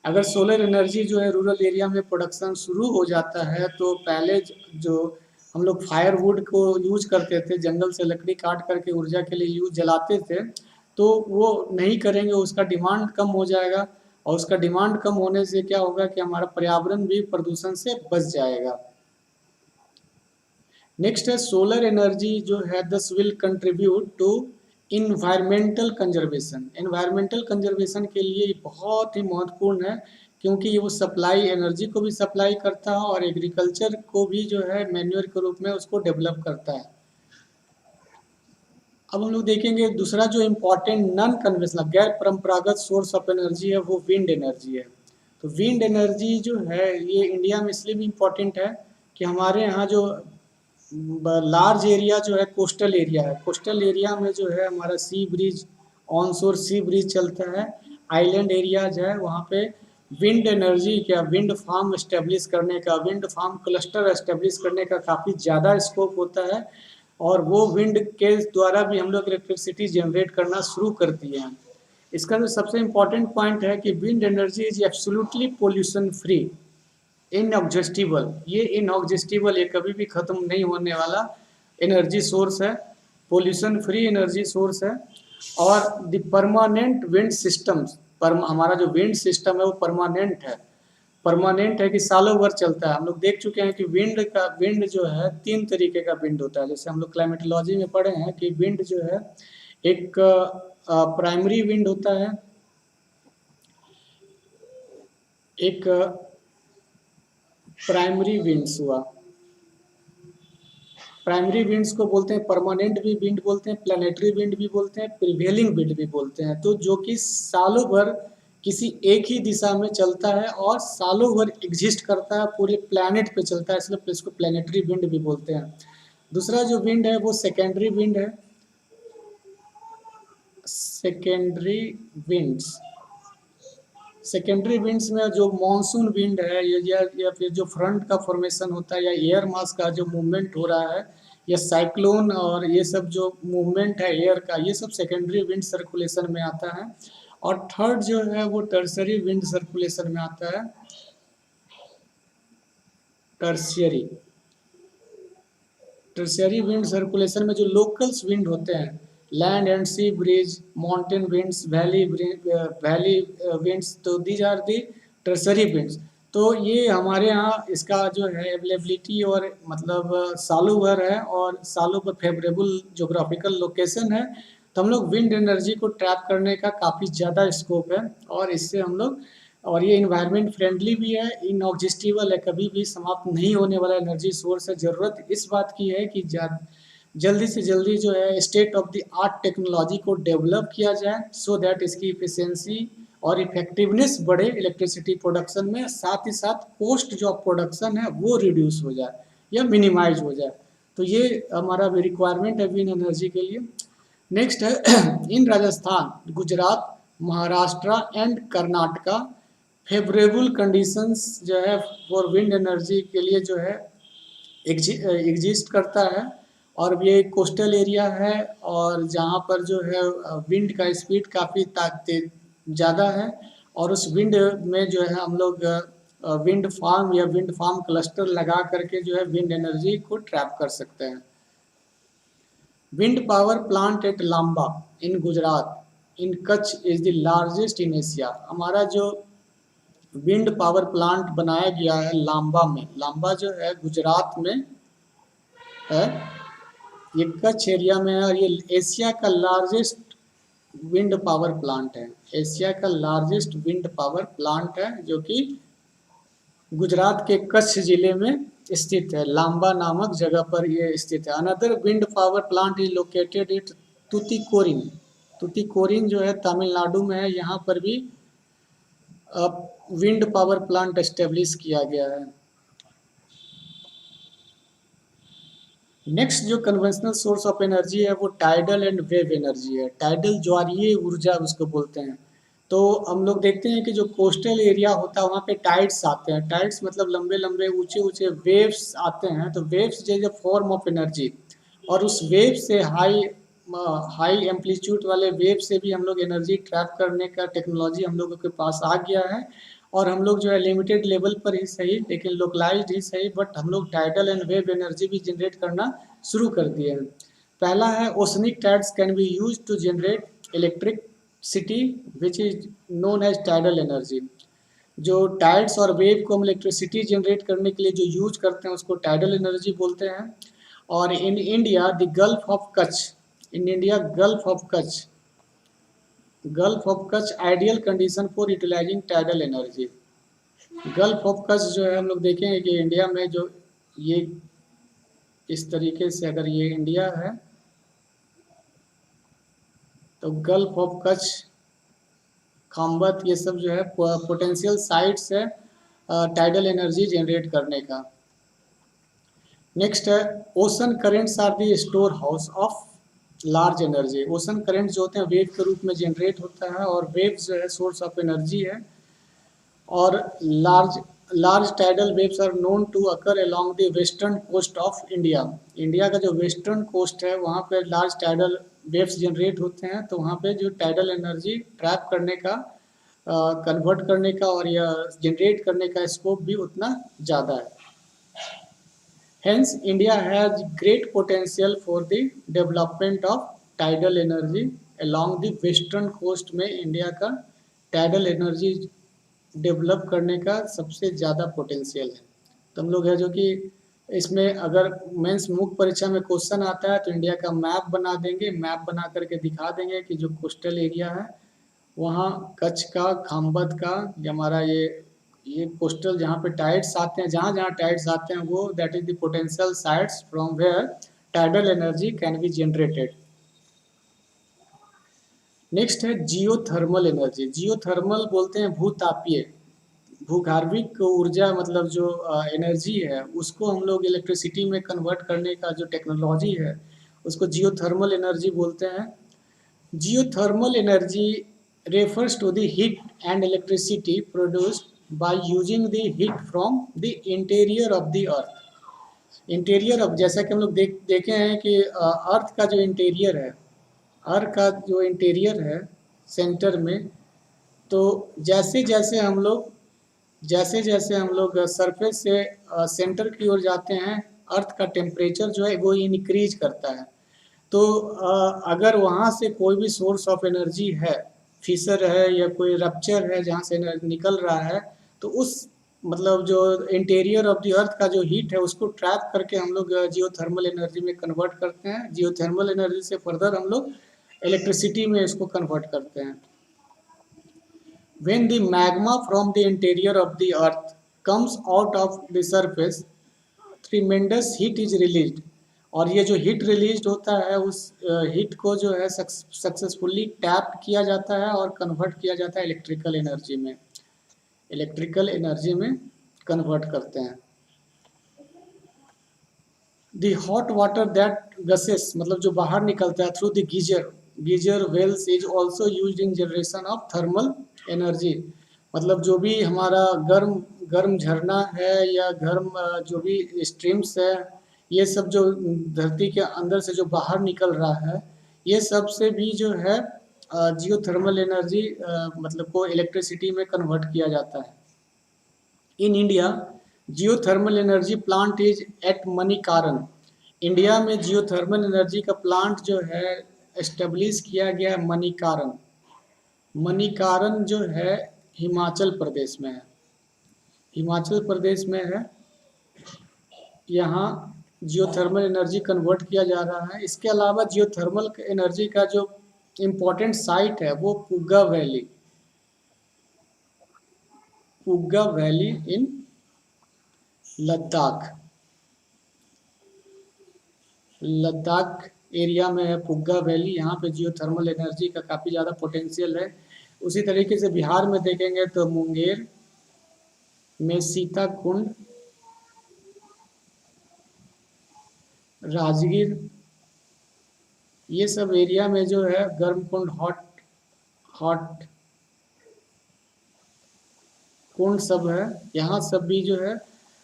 अगर सोलर एनर्जी जो है रूरल एरिया में प्रोडक्शन शुरू हो जाता है तो पहले जो हम लोग फायरवुड को यूज करते थे, जंगल से लकड़ी काट करके ऊर्जा के लिए यूज जलाते थे, तो वो नहीं करेंगे, उसका डिमांड कम हो जाएगा और उसका डिमांड कम होने से क्या होगा कि हमारा पर्यावरण भी प्रदूषण से बच जाएगा। नेक्स्ट है सोलर एनर्जी जो है this will contribute to environmental conservation. Environmental conservation के लिए बहुत ही महत्वपूर्ण है क्योंकि वो सप्लाई एनर्जी को भी सप्लाई करता है और एग्रीकल्चर को भी जो है मैन्योर के रूप में उसको डेवलप करता है। अब हम लोग देखेंगे दूसरा जो इम्पोर्टेंट नॉन कन्वेंशनल गैर परंपरागत सोर्स ऑफ एनर्जी है वो विंड एनर्जी है। तो विंड एनर्जी जो है ये इंडिया में इसलिए भी इम्पोर्टेंट है कि हमारे यहाँ जो लार्ज एरिया जो है कोस्टल एरिया है, कोस्टल एरिया में जो है हमारा सी ब्रिज, ऑनशोर सी ब्रिज चलता है। आइलैंड एरियाज है वहाँ पे विंड एनर्जी क्या विंड फार्म इस्टेब्लिश करने का, विंड फार्म क्लस्टर इस्टेब्लिश करने का काफ़ी ज़्यादा स्कोप होता है और वो विंड के द्वारा भी हम लोग इलेक्ट्रिसिटी जनरेट करना शुरू कर दिए हैं। इसका जो सबसे इम्पॉर्टेंट पॉइंट है कि wind energy is absolutely pollution free, inexhaustible. ये इनऑब्जेस्टिबल, ये कभी भी ख़त्म नहीं होने वाला एनर्जी सोर्स है, पोल्यूशन फ्री एनर्जी सोर्स है। और द परमानेंट विंड सिस्टम्स, हमारा जो विंड सिस्टम है वो परमानेंट है कि सालों भर चलता है। हम लोग देख चुके हैं कि विंड जो है तीन तरीके का विंड होता है। जैसे हम लोग क्लाइमेटोलॉजी में पढ़े हैं कि विंड जो है एक प्राइमरी विंड होता है, एक प्राइमरी विंड्स हुआ, प्राइमरी विंड्स को बोलते हैं परमानेंट भी विंड बोलते हैं, प्लानिटरी विंड भी बोलते हैं, प्रिवेलिंग विंड भी बोलते हैं। तो जो कि सालों भर किसी एक ही दिशा में चलता है और सालों भर एग्जिस्ट करता है, पूरे प्लैनेट पे चलता है, इसलिए इसको प्लानिटरी विंड भी बोलते हैं। दूसरा जो विंड है वो सेकेंडरी विंड है। सेकेंडरी विंड्स में जो मॉनसून विंड है या फिर जो फ्रंट का फॉर्मेशन होता है या एयर मास का जो मूवमेंट हो रहा है या साइक्लोन और ये सब जो मूवमेंट है एयर का, ये सब सेकेंडरी विंड सर्कुलेशन में आता है। और थर्ड जो है वो टर्सरी विंड सर्कुलेशन में आता है। टर्शियरी विंड सर्कुलेशन में जो लोकल्स विंड होते हैं, land and sea breeze, mountain winds, valley winds, तो these are the tertiary winds. तो ये हमारे यहाँ इसका जो है अवेलेबिलिटी और मतलब सालों भर है और सालों भर फेवरेबल जोग्राफिकल लोकेशन है, तो हम लोग विंड एनर्जी को ट्रैप करने का काफ़ी ज़्यादा स्कोप है और इससे हम लोग, और ये इन्वायरमेंट फ्रेंडली भी है, इनऑब्जेस्टिबल है, कभी भी समाप्त नहीं होने वाला एनर्जी सोर्स है। ज़रूरत इस बात की है कि जल्दी से जल्दी जो है state of the art technology को डेवलप किया जाए, सो दैट इसकी इफिशियंसी और इफेक्टिवनेस बढ़े इलेक्ट्रिसिटी प्रोडक्शन में, साथ ही साथ कॉस्ट जो प्रोडक्शन है वो रिड्यूस हो जाए या मिनिमाइज हो जाए। तो ये हमारा भी रिक्वायरमेंट है विंड एनर्जी के लिए। नेक्स्ट है in Rajasthan, Gujarat, Maharashtra and Karnataka favourable conditions जो है फॉर विंड एनर्जी के लिए जो है एग्जिस्ट करता है। और ये कोस्टल एरिया है और जहाँ पर जो है विंड का स्पीड काफ़ी ज़्यादा है, और उस विंड में जो है हम लोग विंड फार्म या विंड फार्म क्लस्टर लगा करके जो है विंड एनर्जी को ट्रैप कर सकते हैं। Wind power plant at Lamba in Gujarat in Kutch is the largest in Asia. हमारा जो विंड पावर प्लांट बनाया गया है लांबा में, लांबा जो है गुजरात में है, ये कच्छ एरिया में है, और ये एशिया का लार्जेस्ट विंड पावर प्लांट है। एशिया का लार्जेस्ट विंड पावर प्लांट है जो कि गुजरात के कच्छ जिले में स्थित है, लांबा नामक जगह पर ये स्थित है। Another wind power plant is located at Tuticorin. Tuticorin जो है तमिलनाडु में है, यहाँ पर भी विंड पावर प्लांट एस्टेब्लिश किया गया है। नेक्स्ट जो कन्वेंशनल सोर्स ऑफ एनर्जी है वो टाइडल एंड वेव एनर्जी है। टाइडल ज्वारीय ऊर्जा उसको बोलते हैं। तो हम लोग देखते हैं कि जो कोस्टल एरिया होता है वहाँ पे टाइड्स आते हैं। टाइड्स मतलब लंबे लंबे ऊंचे ऊंचे वेव्स आते हैं। तो वेव्स जो फॉर्म ऑफ एनर्जी, और उस वेव से हाई एम्पलीट्यूड वाले वेव से भी हम लोग एनर्जी ट्रैप करने का टेक्नोलॉजी हम लोगों के पास आ गया है। और हम लोग जो है लिमिटेड लेवल पर ही सही लेकिन लोकलाइज्ड ही सही, बट हम लोग टाइडल एंड वेव एनर्जी भी जनरेट करना शुरू कर दिए हैं। पहला है oceanic tides can be use to generate electricity which is known as tidal energy. जो टाइड्स और वेव को हम इलेक्ट्रिसिटी जनरेट करने के लिए जो यूज करते हैं उसको टाइडल एनर्जी बोलते हैं। और in India the gulf of Kutch, in India gulf of Kutch ideal condition for utilising tidal energy. Gulf of Kutch जो है हम लोग देखेंगे कि इंडिया में जो ये इस तरीके से अगर ये इंडिया है तो गल्फ ऑफ कच्छ, खंबत, ये सब जो है पोटेंशियल साइट्स है टाइडल एनर्जी जनरेट करने का। नेक्स्ट है ocean currents are the storehouse of large energy. Ocean current जो होते हैं वेव के रूप में जनरेट होता है, और वेव जो है सोर्स ऑफ एनर्जी है। और large tidal waves are known to occur along the western coast of India. India का जो वेस्टर्न कोस्ट है वहाँ पे लार्ज टाइडल वेव्स जनरेट होते हैं। तो वहाँ पे जो टाइडल एनर्जी ट्रैप करने का, कन्वर्ट करने का और या जनरेट करने का स्कोप भी उतना ज़्यादा है। Hence, India has great potential for the development of tidal energy along the western coast में इंडिया का टाइडल एनर्जी डेवलप करने का सबसे ज़्यादा पोटेंशियल है। तो हम लोग है जो कि इसमें अगर मेंस मुख्य परीक्षा में क्वेश्चन आता है तो इंडिया का मैप बना देंगे, मैप बना करके दिखा देंगे कि जो कोस्टल एरिया है वहाँ कच्छ का, खाम्बत का, हमारा ये कोस्टल जहाँ पे टाइड्स आते हैं, जहाँ जहाँ टाइड्स आते हैं वो that is the potential sites from where tidal energy can be generated. Next है जियोथर्मल एनर्जी। जियोथर्मल बोलते हैं भूतापीय, भूगार्भिक ऊर्जा, मतलब जो एनर्जी है उसको हम लोग इलेक्ट्रिसिटी में कन्वर्ट करने का जो टेक्नोलॉजी है उसको जियोथर्मल एनर्जी बोलते हैं। Geothermal energy refers to the heat and electricity produced by using the heat from the interior of the earth। Interior of, जैसा कि हम लोग देखे हैं कि अर्थ का जो इंटीरियर है, अर्थ का जो इंटीरियर है सेंटर में, तो जैसे जैसे हम लोग सरफेस से सेंटर की ओर जाते हैं अर्थ का टेम्परेचर जो है वो इंक्रीज करता है। तो अगर वहाँ से कोई भी सोर्स ऑफ एनर्जी है, फिशर है या कोई रप्चर है जहाँ से निकल रहा है, तो उस मतलब जो इंटीरियर ऑफ द अर्थ का जो हीट है उसको ट्रैप करके हम लोग जियोथर्मल एनर्जी में कन्वर्ट करते हैं। जियोथर्मल एनर्जी से फर्दर हम लोग इलेक्ट्रिसिटी में इसको कन्वर्ट करते हैं। When the magma from the interior of the earth comes out of the surface, tremendous heat is released। और ये जो हीट रिलीज होता है उस हीट को जो है सक्सेसफुली टैप किया जाता है और कन्वर्ट किया जाता है इलेक्ट्रिकल एनर्जी में कन्वर्ट करते हैं। The hot water that gushes मतलब जो बाहर निकलता है through the geyser wells is also use in generation of thermal energy. मतलब जो भी हमारा गर्म गर्म झरना है या गर्म जो भी स्ट्रीम्स है, ये सब जो धरती के अंदर से जो बाहर निकल रहा है, ये सब से भी जो है जियो थर्मल एनर्जी मतलब को इलेक्ट्रिसिटी में कन्वर्ट किया जाता है। In India geothermal energy plant is at Manikaran. India में जियोथर्मल एनर्जी का प्लांट जो है एस्टेब्लिश किया गया है मणिकारण। मणिकारण जो है हिमाचल प्रदेश में है, हिमाचल प्रदेश में है। यहाँ जियोथर्मल एनर्जी कन्वर्ट किया जा रहा है। इसके अलावा जियोथर्मल एनर्जी का जो इम्पोर्टेंट साइट है वो पुग्गा वैली इन लद्दाख एरिया में है पुग्गा वैली। यहाँ पे जियोथर्मल एनर्जी का काफ़ी ज़्यादा पोटेंशियल है। उसी तरीके से बिहार में देखेंगे तो मुंगेर में सीता कुंड, राजगीर, ये सब एरिया में जो है गर्म कुंड हॉट कुंड सब है। यहाँ सब भी जो है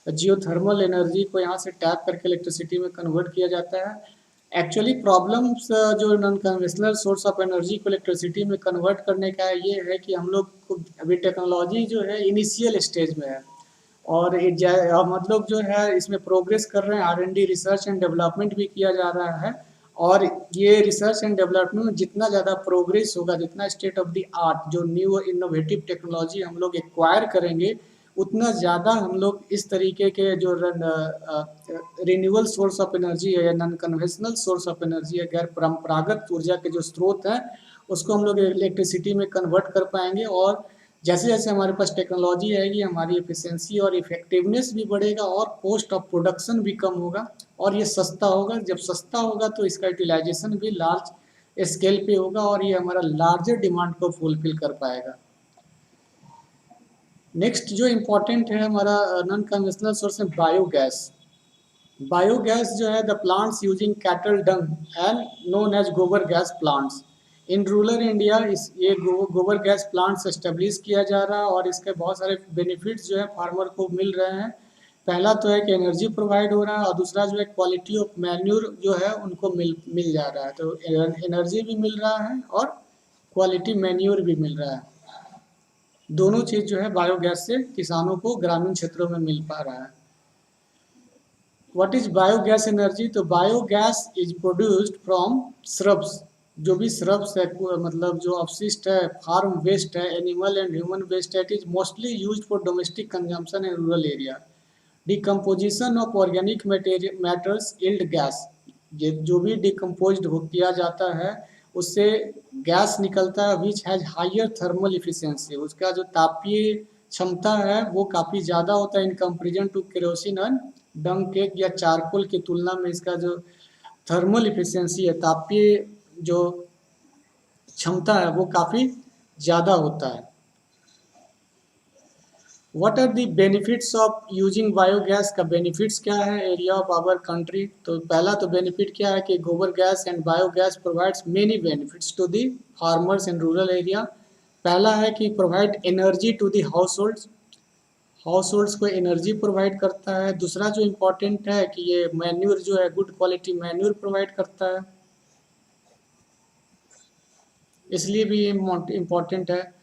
जियोथर्मल एनर्जी को यहाँ से टैप करके इलेक्ट्रिसिटी में कन्वर्ट किया जाता है। एक्चुअली प्रॉब्लम्स जो non conventional source of energy को इलेक्ट्रिसिटी में कन्वर्ट करने का ये है कि हम लोग को अभी टेक्नोलॉजी जो है इनिशियल स्टेज में है और हम लोग जो है इसमें प्रोग्रेस कर रहे हैं। R&D रिसर्च एंड डेवलपमेंट भी किया जा रहा है और ये रिसर्च एंड डेवलपमेंट में जितना ज़्यादा प्रोग्रेस होगा, जितना स्टेट ऑफ द आर्ट जो न्यू इनोवेटिव टेक्नोलॉजी हम लोग एक्वायर करेंगे, उतना ज़्यादा हम लोग इस तरीके के जो रिन्यूअल सोर्स ऑफ एनर्जी है या non conventional source of energy है, गैर परंपरागत ऊर्जा के जो स्रोत हैं, उसको हम लोग इलेक्ट्रिसिटी में कन्वर्ट कर पाएंगे। और जैसे जैसे हमारे पास टेक्नोलॉजी आएगी, हमारी एफिशिएंसी और इफेक्टिवनेस भी बढ़ेगा और कॉस्ट ऑफ प्रोडक्शन भी कम होगा और ये सस्ता होगा। जब सस्ता होगा तो इसका यूटिलाइजेशन भी लार्ज स्केल पे होगा और ये हमारा लार्जर डिमांड को फुलफिल कर पाएगा। नेक्स्ट जो इम्पोर्टेंट है हमारा नॉन कन्वेंशनल सोर्स है बायोगैस। बायोगैस जो है the plants using cattle dung and known as gobar gas plants. In rural India ये गोबर गैस प्लांट्स एस्टेब्लिश किया जा रहा है और इसके बहुत सारे बेनिफिट्स जो है फार्मर को मिल रहे हैं। पहला तो है कि एनर्जी प्रोवाइड हो रहा है और दूसरा जो है क्वालिटी ऑफ मैन्यूर जो है उनको मिल जा रहा है। तो एनर्जी भी मिल रहा है और क्वालिटी मैन्यूर भी मिल रहा है। दोनों चीज़ जो है बायोगैस से किसानों को ग्रामीण क्षेत्रों में मिल पा रहा है। What is biogas energy? तो biogas is produced from shrubs. जो भी श्रब्स है मतलब जो अपशिष्ट है, फार्म वेस्ट है, एनिमल एंड ह्यूमन वेस्ट है, it is mostly used for domestic consumption in rural area. Decomposition of organic matters yield gas. ये जो भी डिकम्पोज किया जाता है उससे गैस निकलता है which has higher thermal efficiency. उसका जो तापीय क्षमता है वो काफ़ी ज़्यादा होता है in comparison to kerosene and dung cake या चारकोल की तुलना में इसका जो थर्मल इफिशियंसी है, तापीय जो क्षमता है वो काफ़ी ज़्यादा होता है। What are the benefits of using biogas? का बेनिफिट्स क्या है एरिया ऑफ आवर कंट्री? तो पहला तो बेनिफिट क्या है कि गोबर gas and biogas provides many benefits to the farmers in rural area. पहला है कि provide energy to the households को एनर्जी प्रोवाइड करता है। दूसरा जो इम्पोर्टेंट है कि ये मैन्यूर जो है गुड क्वालिटी मैन्यूर प्रोवाइड करता है, इसलिए भी ये इम्पोर्टेंट है।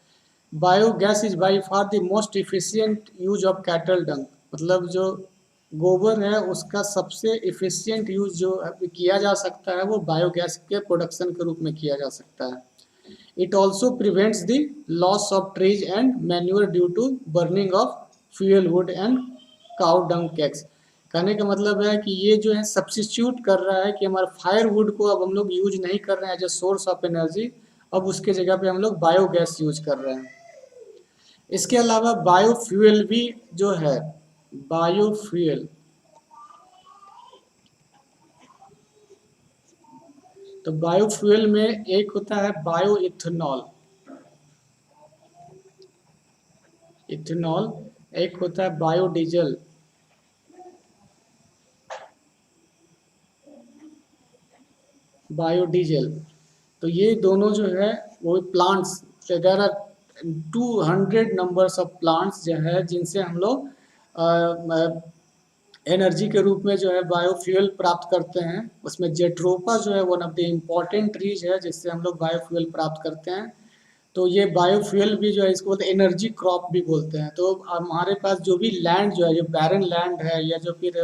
Biogas is by far the most efficient use of cattle डंग। मतलब जो गोबर है उसका सबसे इफिशियंट यूज जो किया जा सकता है वो बायोगैस के प्रोडक्शन के रूप में किया जा सकता है। It also prevents the loss of trees and manure due to burning of fuel wood and cow dung cakes. कहने का मतलब है कि ये जो है सब्सिट्यूट कर रहा है कि हमारे फायर वुड को अब हम लोग यूज नहीं कर रहे हैं as a source of energy, अब उसके जगह पे हम लोग बायोगैस यूज कर रहे हैं। इसके अलावा बायोफ्यूल भी जो है बायोफ्यूल तो बायोफ्यूल में एक होता है बायो इथेनॉल, इथेनॉल, एक होता है बायोडीजल, बायोडीजल। तो ये दोनों जो है वो plants, there are 200 numbers of plants जो है जिनसे हम लोग एनर्जी के रूप में जो है बायोफ्यूल प्राप्त करते हैं। उसमें जेट्रोपा जो है one of the important trees है जिससे हम लोग बायोफ्यूल प्राप्त करते हैं। तो ये बायोफ्यूल भी जो है इसको बोलते हैं एनर्जी क्रॉप भी बोलते हैं। तो हमारे पास जो भी लैंड जो है, जो बैरन लैंड है या जो फिर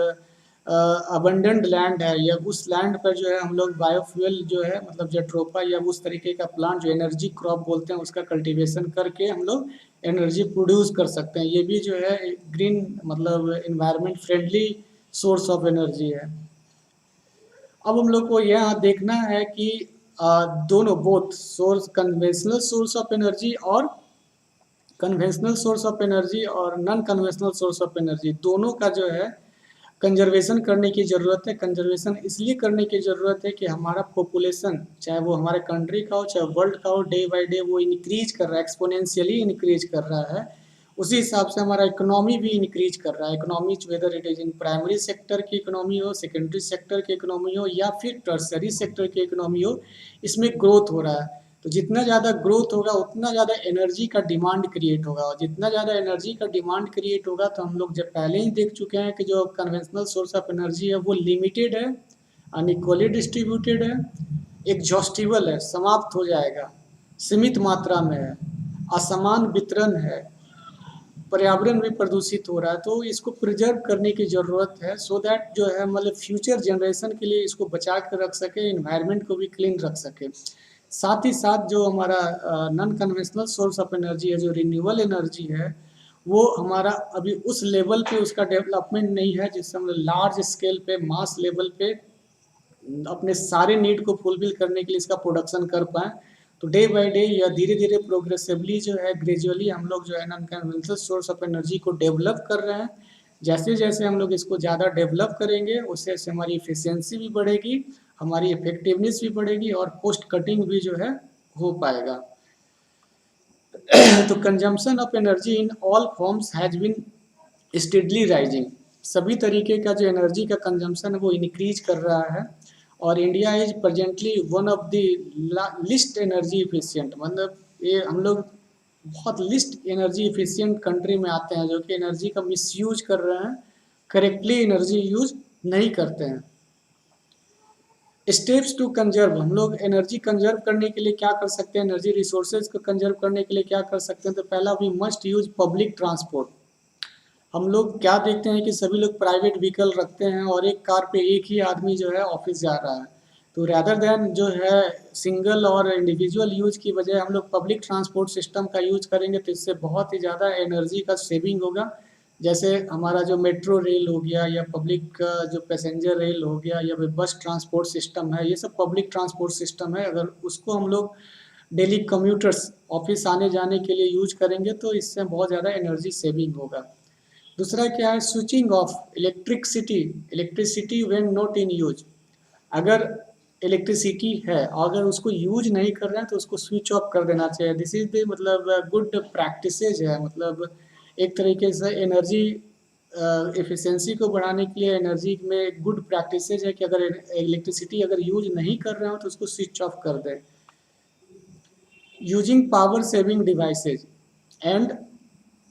अबंडेंट लैंड है, या उस लैंड पर जो है हम लोग बायोफ्यूल जो है मतलब जेट्रोपा या उस तरीके का प्लांट जो एनर्जी क्रॉप बोलते हैं उसका कल्टीवेशन करके हम लोग एनर्जी प्रोड्यूस कर सकते हैं। ये भी जो है ग्रीन मतलब environment friendly source of energy है। अब हम लोग को यहाँ देखना है कि दोनों both source, conventional source of energy और कन्वेंशनल सोर्स ऑफ एनर्जी और non conventional source of energy, दोनों का जो है कंजर्वेशन करने की ज़रूरत है। कंजर्वेशन इसलिए करने की ज़रूरत है कि हमारा पॉपुलेशन, चाहे वो हमारे कंट्री का हो चाहे वर्ल्ड का हो, डे बाय डे वो इंक्रीज कर रहा है, एक्सपोनेंशियली इंक्रीज कर रहा है। उसी हिसाब से हमारा इकोनॉमी भी इंक्रीज कर रहा है। Economy whether it is in primary sector की इकोनॉमी हो, सेकेंडरी सेक्टर की इकोनॉमी हो या फिर टर्सरी सेक्टर की इकोनॉमी हो, इसमें ग्रोथ हो रहा है। तो जितना ज़्यादा ग्रोथ होगा उतना ज़्यादा एनर्जी का डिमांड क्रिएट होगा, और जितना ज़्यादा एनर्जी का डिमांड क्रिएट होगा तो हम लोग जब पहले ही देख चुके हैं कि जो कन्वेंशनल सोर्स ऑफ एनर्जी है वो लिमिटेड है, अनइक्वली डिस्ट्रीब्यूटेड है, एग्जॉस्टिबल है, समाप्त हो जाएगा, सीमित मात्रा में है, असमान वितरण है, पर्यावरण भी प्रदूषित हो रहा है। तो इसको प्रिजर्व करने की ज़रूरत है सो दैट जो है मतलब फ्यूचर जनरेशन के लिए इसको बचा कर रख सके, इन्वायरमेंट को भी क्लीन रख सके। साथ ही साथ जो हमारा non conventional source of energy है, जो रिन्यूएबल एनर्जी है, वो हमारा अभी उस लेवल पे उसका डेवलपमेंट नहीं है जिससे हम लार्ज स्केल पे, मास लेवल पे अपने सारे नीड को फुलफिल करने के लिए इसका प्रोडक्शन कर पाएँ। तो डे बाय डे या धीरे धीरे प्रोग्रेसिवली जो है ग्रेजुअली हम लोग जो है non conventional source of energy को डेवलप कर रहे हैं। जैसे जैसे हम लोग इसको ज़्यादा डेवलप करेंगे उससे वैसे हमारी इफ़िशियंसी भी बढ़ेगी, हमारी इफेक्टिवनेस भी बढ़ेगी और कॉस्ट कटिंग भी जो है हो पाएगा। तो consumption of energy in all forms has been steadily rising. सभी तरीके का जो एनर्जी का कंजम्पशन है वो इंक्रीज कर रहा है, और India is presently one of the list energy efficient, मतलब ये हम लोग बहुत लिस्ट एनर्जी इफिशिएंट कंट्री में आते हैं जो कि एनर्जी का मिसयूज कर रहे हैं, करेक्टली एनर्जी यूज नहीं करते हैं। स्टेप्स टू कंजर्व, हम लोग एनर्जी कंजर्व करने के लिए क्या कर सकते हैं, एनर्जी रिसोर्सेज को कंजर्व करने के लिए क्या कर सकते हैं। तो पहला, we must use public transport. हम लोग क्या देखते हैं कि सभी लोग प्राइवेट व्हीकल रखते हैं और एक कार पे एक ही आदमी जो है ऑफिस जा रहा है। तो रैदर देन जो है सिंगल और इंडिविजुअल यूज की बजाय हम लोग पब्लिक ट्रांसपोर्ट सिस्टम का यूज करेंगे तो इससे बहुत ही ज़्यादा एनर्जी का सेविंग होगा। जैसे हमारा जो मेट्रो रेल हो गया या पब्लिक जो पैसेंजर रेल हो गया या फिर बस ट्रांसपोर्ट सिस्टम है, ये सब पब्लिक ट्रांसपोर्ट सिस्टम है। अगर उसको हम लोग डेली कम्यूटर्स ऑफिस आने जाने के लिए यूज करेंगे तो इससे बहुत ज़्यादा एनर्जी सेविंग होगा। दूसरा क्या है, switching off electricity, electricity when not in use. अगर इलेक्ट्रिसिटी है और अगर उसको यूज नहीं कर रहे हैं तो उसको स्विच ऑफ कर देना चाहिए। दिस इज द मतलब गुड प्रैक्टिसेज है, मतलब एक तरीके से एनर्जी एफिशिएंसी को बढ़ाने के लिए एनर्जी में गुड प्रैक्टिसेज है कि अगर इलेक्ट्रिसिटी अगर यूज नहीं कर रहे हो तो उसको स्विच ऑफ कर दें। Using power saving devices and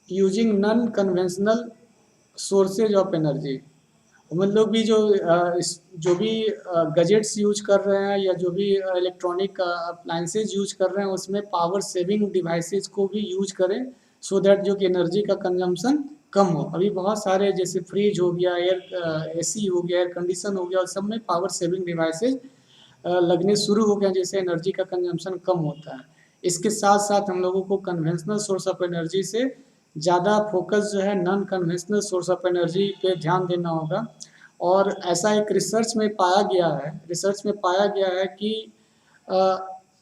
using non conventional sources of energy. हम लोग भी जो भी गजेट्स यूज कर रहे हैं या जो भी इलेक्ट्रॉनिक अप्लाइंसेज यूज कर रहे हैं उसमें पावर सेविंग डिवाइसेज को भी यूज करें सो दैट जो कि एनर्जी का कंजम्पशन कम हो। अभी बहुत सारे जैसे फ्रिज हो गया, एसी हो गया, एयर कंडीशन हो गया, उस सब में पावर सेविंग डिवाइसेज लगने शुरू हो गए जिससे एनर्जी का कंजम्पशन कम होता है। इसके साथ साथ हम लोगों को कन्वेंशनल सोर्स ऑफ एनर्जी से ज़्यादा फोकस जो है non conventional source of energy पे ध्यान देना होगा। और ऐसा एक रिसर्च में पाया गया है कि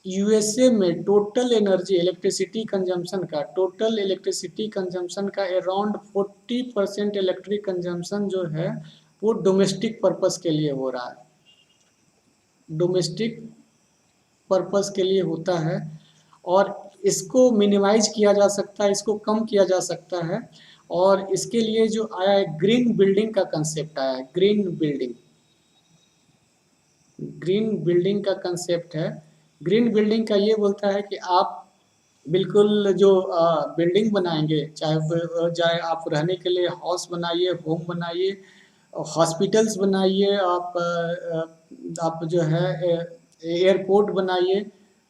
यूएसए में टोटल इलेक्ट्रिसिटी कंजम्पशन का अराउंड 40% इलेक्ट्रिक कंजम्पशन जो है वो डोमेस्टिक पर्पस के लिए हो रहा है। डोमेस्टिक पर्पस के लिए होता है, और इसको मिनिमाइज किया जा सकता है, इसको कम किया जा सकता है। और इसके लिए जो आया है, ग्रीन बिल्डिंग का कंसेप्ट आया है। ग्रीन बिल्डिंग का कंसेप्ट है। ग्रीन बिल्डिंग का ये बोलता है कि आप बिल्कुल जो बिल्डिंग बनाएंगे, चाहे आप रहने के लिए हाउस बनाइए, होम बनाइए, हॉस्पिटल्स बनाइए, आप जो है एयरपोर्ट बनाइए,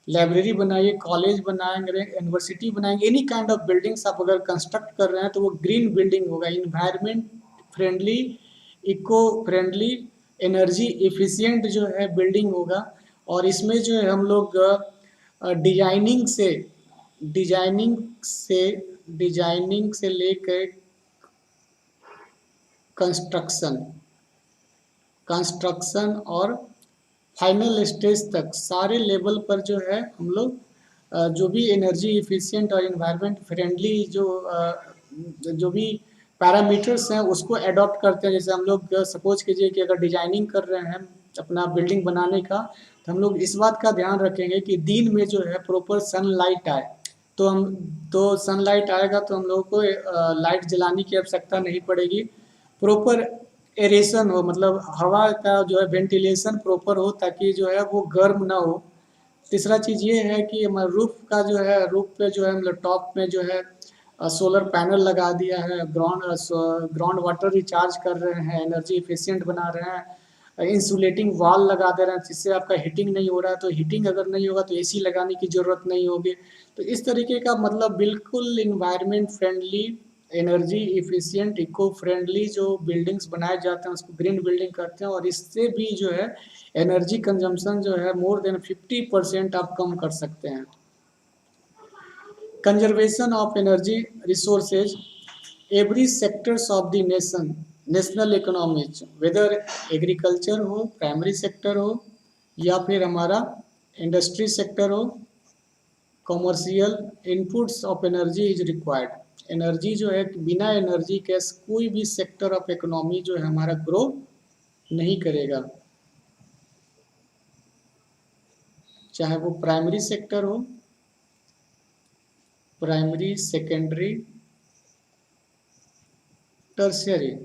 लाइब्रेरी बनाइए, कॉलेज बनाएंगे, यूनिवर्सिटी बनाएंगे, एनी काइंड ऑफ बिल्डिंग्स आप अगर कंस्ट्रक्ट कर रहे हैं तो वो ग्रीन बिल्डिंग होगा। Environment friendly, eco friendly, energy efficient जो है बिल्डिंग होगा। और इसमें जो है हम लोग डिजाइनिंग से डिजाइनिंग से डिजाइनिंग से लेकर कंस्ट्रक्शन कंस्ट्रक्शन और फाइनल स्टेज तक सारे लेवल पर जो है हम लोग जो भी एनर्जी इफिशिएंट और इन्वायरमेंट फ्रेंडली जो भी पैरामीटर्स हैं उसको अडॉप्ट करते हैं। जैसे हम लोग सपोज कीजिए कि अगर डिजाइनिंग कर रहे हैं अपना बिल्डिंग बनाने का, तो हम लोग इस बात का ध्यान रखेंगे कि दिन में जो है प्रॉपर सनलाइट आए। तो सनलाइट आएगा तो हम लोगों को लाइट जलाने की आवश्यकता नहीं पड़ेगी। प्रॉपर एरेशन हो, मतलब हवा का जो है वेंटिलेशन प्रॉपर हो, ताकि जो है वो गर्म ना हो। तीसरा चीज़ ये है कि हमारा रूफ का जो है, रूफ पे जो है मतलब टॉप में जो है सोलर पैनल लगा दिया है, ग्राउंड वाटर रिचार्ज कर रहे हैं, एनर्जी इफिशिएंट बना रहे हैं, इंसुलेटिंग वॉल लगा दे रहे हैं जिससे आपका हीटिंग नहीं हो रहा है। तो हीटिंग अगर नहीं होगा तो एसी लगाने की ज़रूरत नहीं होगी। तो इस तरीके का मतलब बिल्कुल environment friendly, energy efficient, eco friendly जो बिल्डिंग्स बनाए जाते हैं उसको ग्रीन बिल्डिंग कहते हैं। और इससे भी जो है एनर्जी कंजम्पशन जो है मोर देन 50% आप कम कर सकते हैं। Conservation of energy resources, every sectors of the national economies, whether agriculture हो, प्राइमरी सेक्टर हो, या फिर हमारा इंडस्ट्री सेक्टर हो, commercial inputs of energy is required. Energy जो है बिना एनर्जी के कोई भी सेक्टर ऑफ इकोनॉमी जो है हमारा ग्रो नहीं करेगा, चाहे वो प्राइमरी सेक्टर हो, प्राइमरी, सेकेंडरी, टर्शियरी।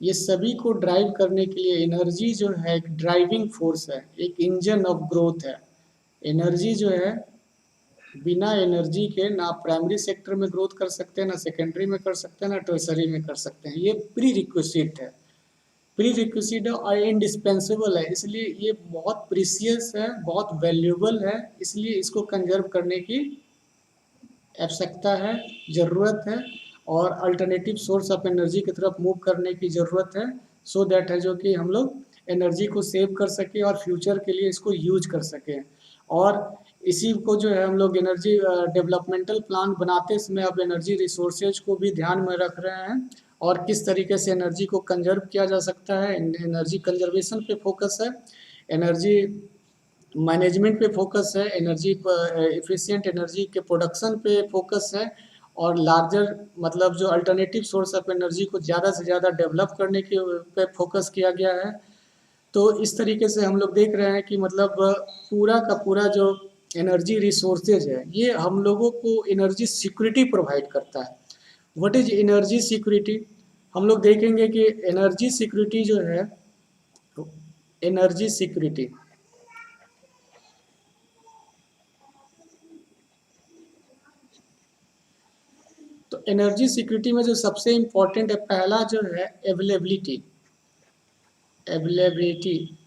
ये सभी को ड्राइव करने के लिए एनर्जी जो है एक ड्राइविंग फोर्स है, एक इंजन ऑफ ग्रोथ है। एनर्जी जो है बिना एनर्जी के ना प्राइमरी सेक्टर में ग्रोथ कर सकते हैं, ना सेकेंडरी में कर सकते हैं, ना टर्सरी में कर सकते हैं। ये प्री रिक्विजिट है, प्री रिक्विजिट और इंडिस्पेंसेबल है, इसलिए ये बहुत प्रीसियस है, बहुत वैल्यूबल है। इसलिए इसको कंजर्व करने की आवश्यकता है, ज़रूरत है, और अल्टरनेटिव सोर्स ऑफ एनर्जी की तरफ मूव करने की ज़रूरत है। सो दैट है जो कि हम लोग एनर्जी को सेव कर सकें और फ्यूचर के लिए इसको यूज कर सकें। और इसी को जो है हम लोग एनर्जी डेवलपमेंटल प्लान बनाते समय अब एनर्जी रिसोर्सेज को भी ध्यान में रख रहे हैं, और किस तरीके से एनर्जी को कंजर्व किया जा सकता है। एनर्जी कंजर्वेशन पे फोकस है, एनर्जी मैनेजमेंट पे फोकस है, एनर्जी इफिशिएंट एनर्जी के प्रोडक्शन पे फोकस है, और लार्जर मतलब जो अल्टरनेटिव सोर्स ऑफ एनर्जी को ज़्यादा से ज़्यादा डेवलप करने के पे फोकस किया गया है। तो इस तरीके से हम लोग देख रहे हैं कि मतलब पूरा का पूरा जो एनर्जी रिसोर्सेज है ये हम लोगों को एनर्जी सिक्योरिटी प्रोवाइड करता है। What is energy security? हम लोग देखेंगे कि एनर्जी सिक्योरिटी जो है, एनर्जी सिक्योरिटी तो एनर्जी सिक्योरिटी में जो सबसे इम्पोर्टेंट है, पहला जो है अवेलेबिलिटी। अवेलेबिलिटी,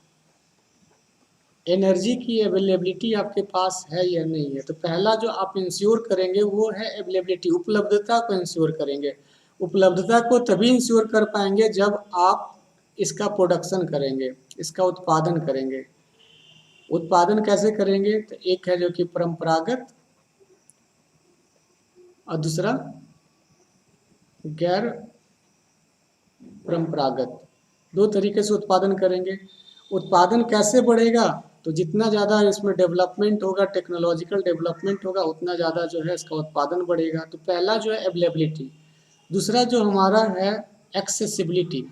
एनर्जी की अवेलेबिलिटी आपके पास है या नहीं है। तो पहला जो आप इंश्योर करेंगे वो है अवेलेबिलिटी, उपलब्धता को इंश्योर करेंगे। उपलब्धता को तभी इंश्योर कर पाएंगे जब आप इसका प्रोडक्शन करेंगे, इसका उत्पादन करेंगे। उत्पादन कैसे करेंगे? तो एक है जो कि परंपरागत, और दूसरा गैर परंपरागत। दो तरीके से उत्पादन करेंगे। उत्पादन कैसे बढ़ेगा? तो जितना ज़्यादा इसमें डेवलपमेंट होगा, टेक्नोलॉजिकल डेवलपमेंट होगा, उतना ज़्यादा जो है इसका उत्पादन बढ़ेगा। तो पहला जो है अवेलेबिलिटी। दूसरा जो हमारा है एक्सेसिबिलिटी,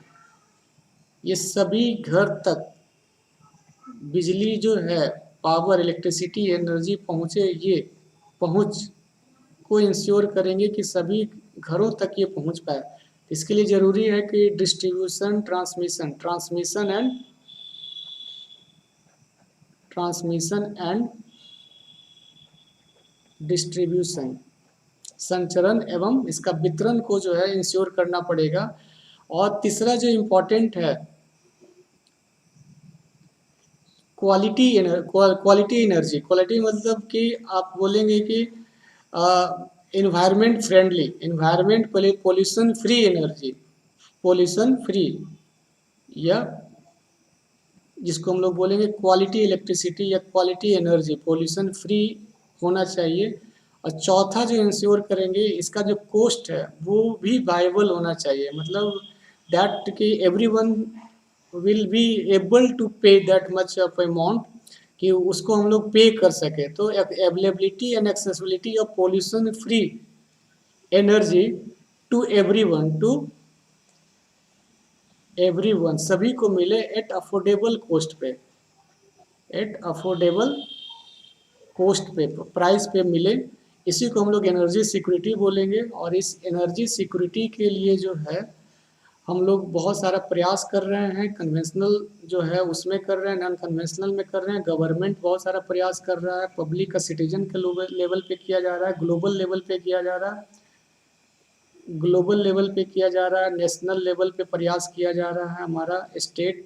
ये सभी घर तक बिजली जो है, पावर, इलेक्ट्रिसिटी, एनर्जी पहुँचे, ये पहुँच को इंश्योर करेंगे कि सभी घरों तक ये पहुँच पाए। इसके लिए ज़रूरी है कि डिस्ट्रीब्यूशन, ट्रांसमिशन एंड डिस्ट्रीब्यूशन, संचरण एवं इसका वितरण को जो है इंश्योर करना पड़ेगा। और तीसरा जो इम्पोर्टेंट है, क्वालिटी मतलब कि आप बोलेंगे कि environment pollution free energy, pollution free, या जिसको हम लोग बोलेंगे क्वालिटी इलेक्ट्रिसिटी या क्वालिटी एनर्जी, पोल्यूशन फ्री होना चाहिए। और चौथा जो इंश्योर करेंगे, इसका जो कॉस्ट है वो भी वायबल होना चाहिए, मतलब दैट कि everyone will be able to pay that much of amount, कि उसको हम लोग पे कर सके। तो availability and accessibility of pollution free energy to everyone सभी को मिले एट अफोर्डेबल कॉस्ट पे, प्राइस पे मिले, इसी को हम लोग एनर्जी सिक्योरिटी बोलेंगे। और इस एनर्जी सिक्योरिटी के लिए जो है हम लोग बहुत सारा प्रयास कर रहे हैं, कन्वेंशनल जो है उसमें कर रहे हैं, नॉन कन्वेंशनल में कर रहे हैं, गवर्नमेंट बहुत सारा प्रयास कर रहा है, पब्लिक का सिटीजन के लेवल पे किया जा रहा है, ग्लोबल लेवल पे किया जा रहा है, नेशनल लेवल पे प्रयास किया जा रहा है, हमारा स्टेट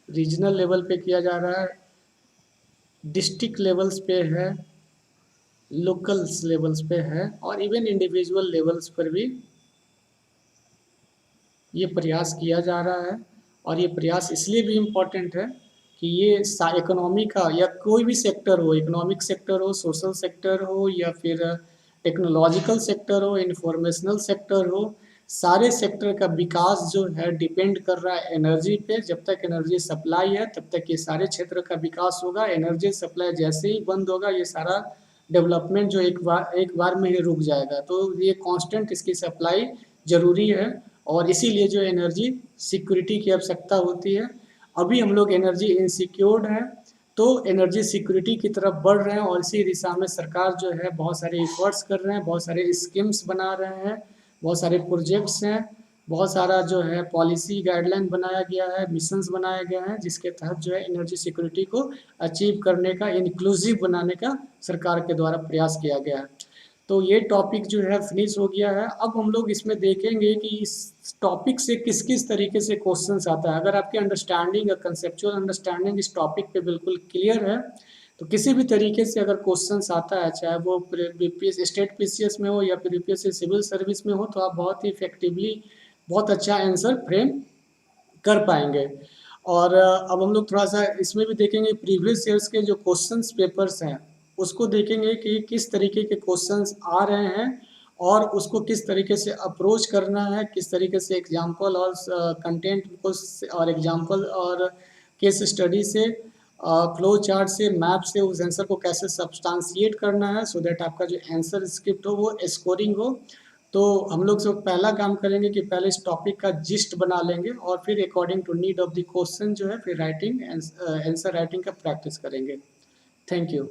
रीजनल लेवल पे किया जा रहा है, डिस्ट्रिक्ट लेवल्स पे है, लोकल्स लेवल्स पे है, और इवन इंडिविजुअल लेवल्स पर भी ये प्रयास किया जा रहा है। और ये प्रयास इसलिए भी इम्पोर्टेंट है कि ये इकोनॉमी का या कोई भी सेक्टर हो, इकोनॉमिक सेक्टर हो, सोशल सेक्टर हो, या फिर टेक्नोलॉजिकल सेक्टर हो, इंफॉर्मेशनल सेक्टर हो, सारे सेक्टर का विकास जो है डिपेंड कर रहा है एनर्जी पे। जब तक एनर्जी सप्लाई है तब तक ये सारे क्षेत्र का विकास होगा। एनर्जी सप्लाई जैसे ही बंद होगा, ये सारा डेवलपमेंट जो एक बार में ही रुक जाएगा। तो ये कांस्टेंट इसकी सप्लाई ज़रूरी है, और इसीलिए जो एनर्जी सिक्योरिटी की आवश्यकता होती है। अभी हम लोग एनर्जी इनसिक्योर्ड हैं, तो एनर्जी सिक्योरिटी की तरफ बढ़ रहे हैं, और इसी दिशा में सरकार जो है बहुत सारे एफर्ट्स कर रहे हैं, बहुत सारे स्कीम्स बना रहे हैं, बहुत सारे प्रोजेक्ट्स हैं, बहुत सारा जो है पॉलिसी गाइडलाइन बनाया गया है, मिशंस बनाए गए हैं, जिसके तहत जो है एनर्जी सिक्योरिटी को अचीव करने का, इंक्लूसिव बनाने का सरकार के द्वारा प्रयास किया गया है। तो ये टॉपिक जो है फिनिश हो गया है। अब हम लोग इसमें देखेंगे कि इस टॉपिक से किस किस तरीके से क्वेश्चंस आता है। अगर आपकी अंडरस्टैंडिंग या कंसेप्चुअल अंडरस्टैंडिंग इस टॉपिक पे बिल्कुल क्लियर है, तो किसी भी तरीके से अगर क्वेश्चंस आता है, चाहे वो स्टेट पीसीएस में हो या फिर यूपीएससी सिविल सर्विस में हो, तो आप बहुत ही इफेक्टिवली बहुत अच्छा आंसर फ्रेम कर पाएंगे। और अब हम लोग थोड़ा सा इसमें भी देखेंगे प्रीवियस ईयर्स के जो क्वेश्चंस पेपर्स हैं, उसको देखेंगे कि किस तरीके के क्वेश्चंस आ रहे हैं, और उसको किस तरीके से अप्रोच करना है, किस तरीके से एग्जाम्पल और कंटेंट को और एग्जाम्पल और केस स्टडी से, फ्लो चार्ट से, मैप से उस आंसर को कैसे सब्सटेंशिएट करना है, सो दैट आपका जो आंसर स्क्रिप्ट हो वो स्कोरिंग हो। तो हम लोग सब पहला काम करेंगे कि पहले इस टॉपिक का जिस्ट बना लेंगे, और फिर according to need of the question जो है फिर आंसर राइटिंग का प्रैक्टिस करेंगे। Thank you.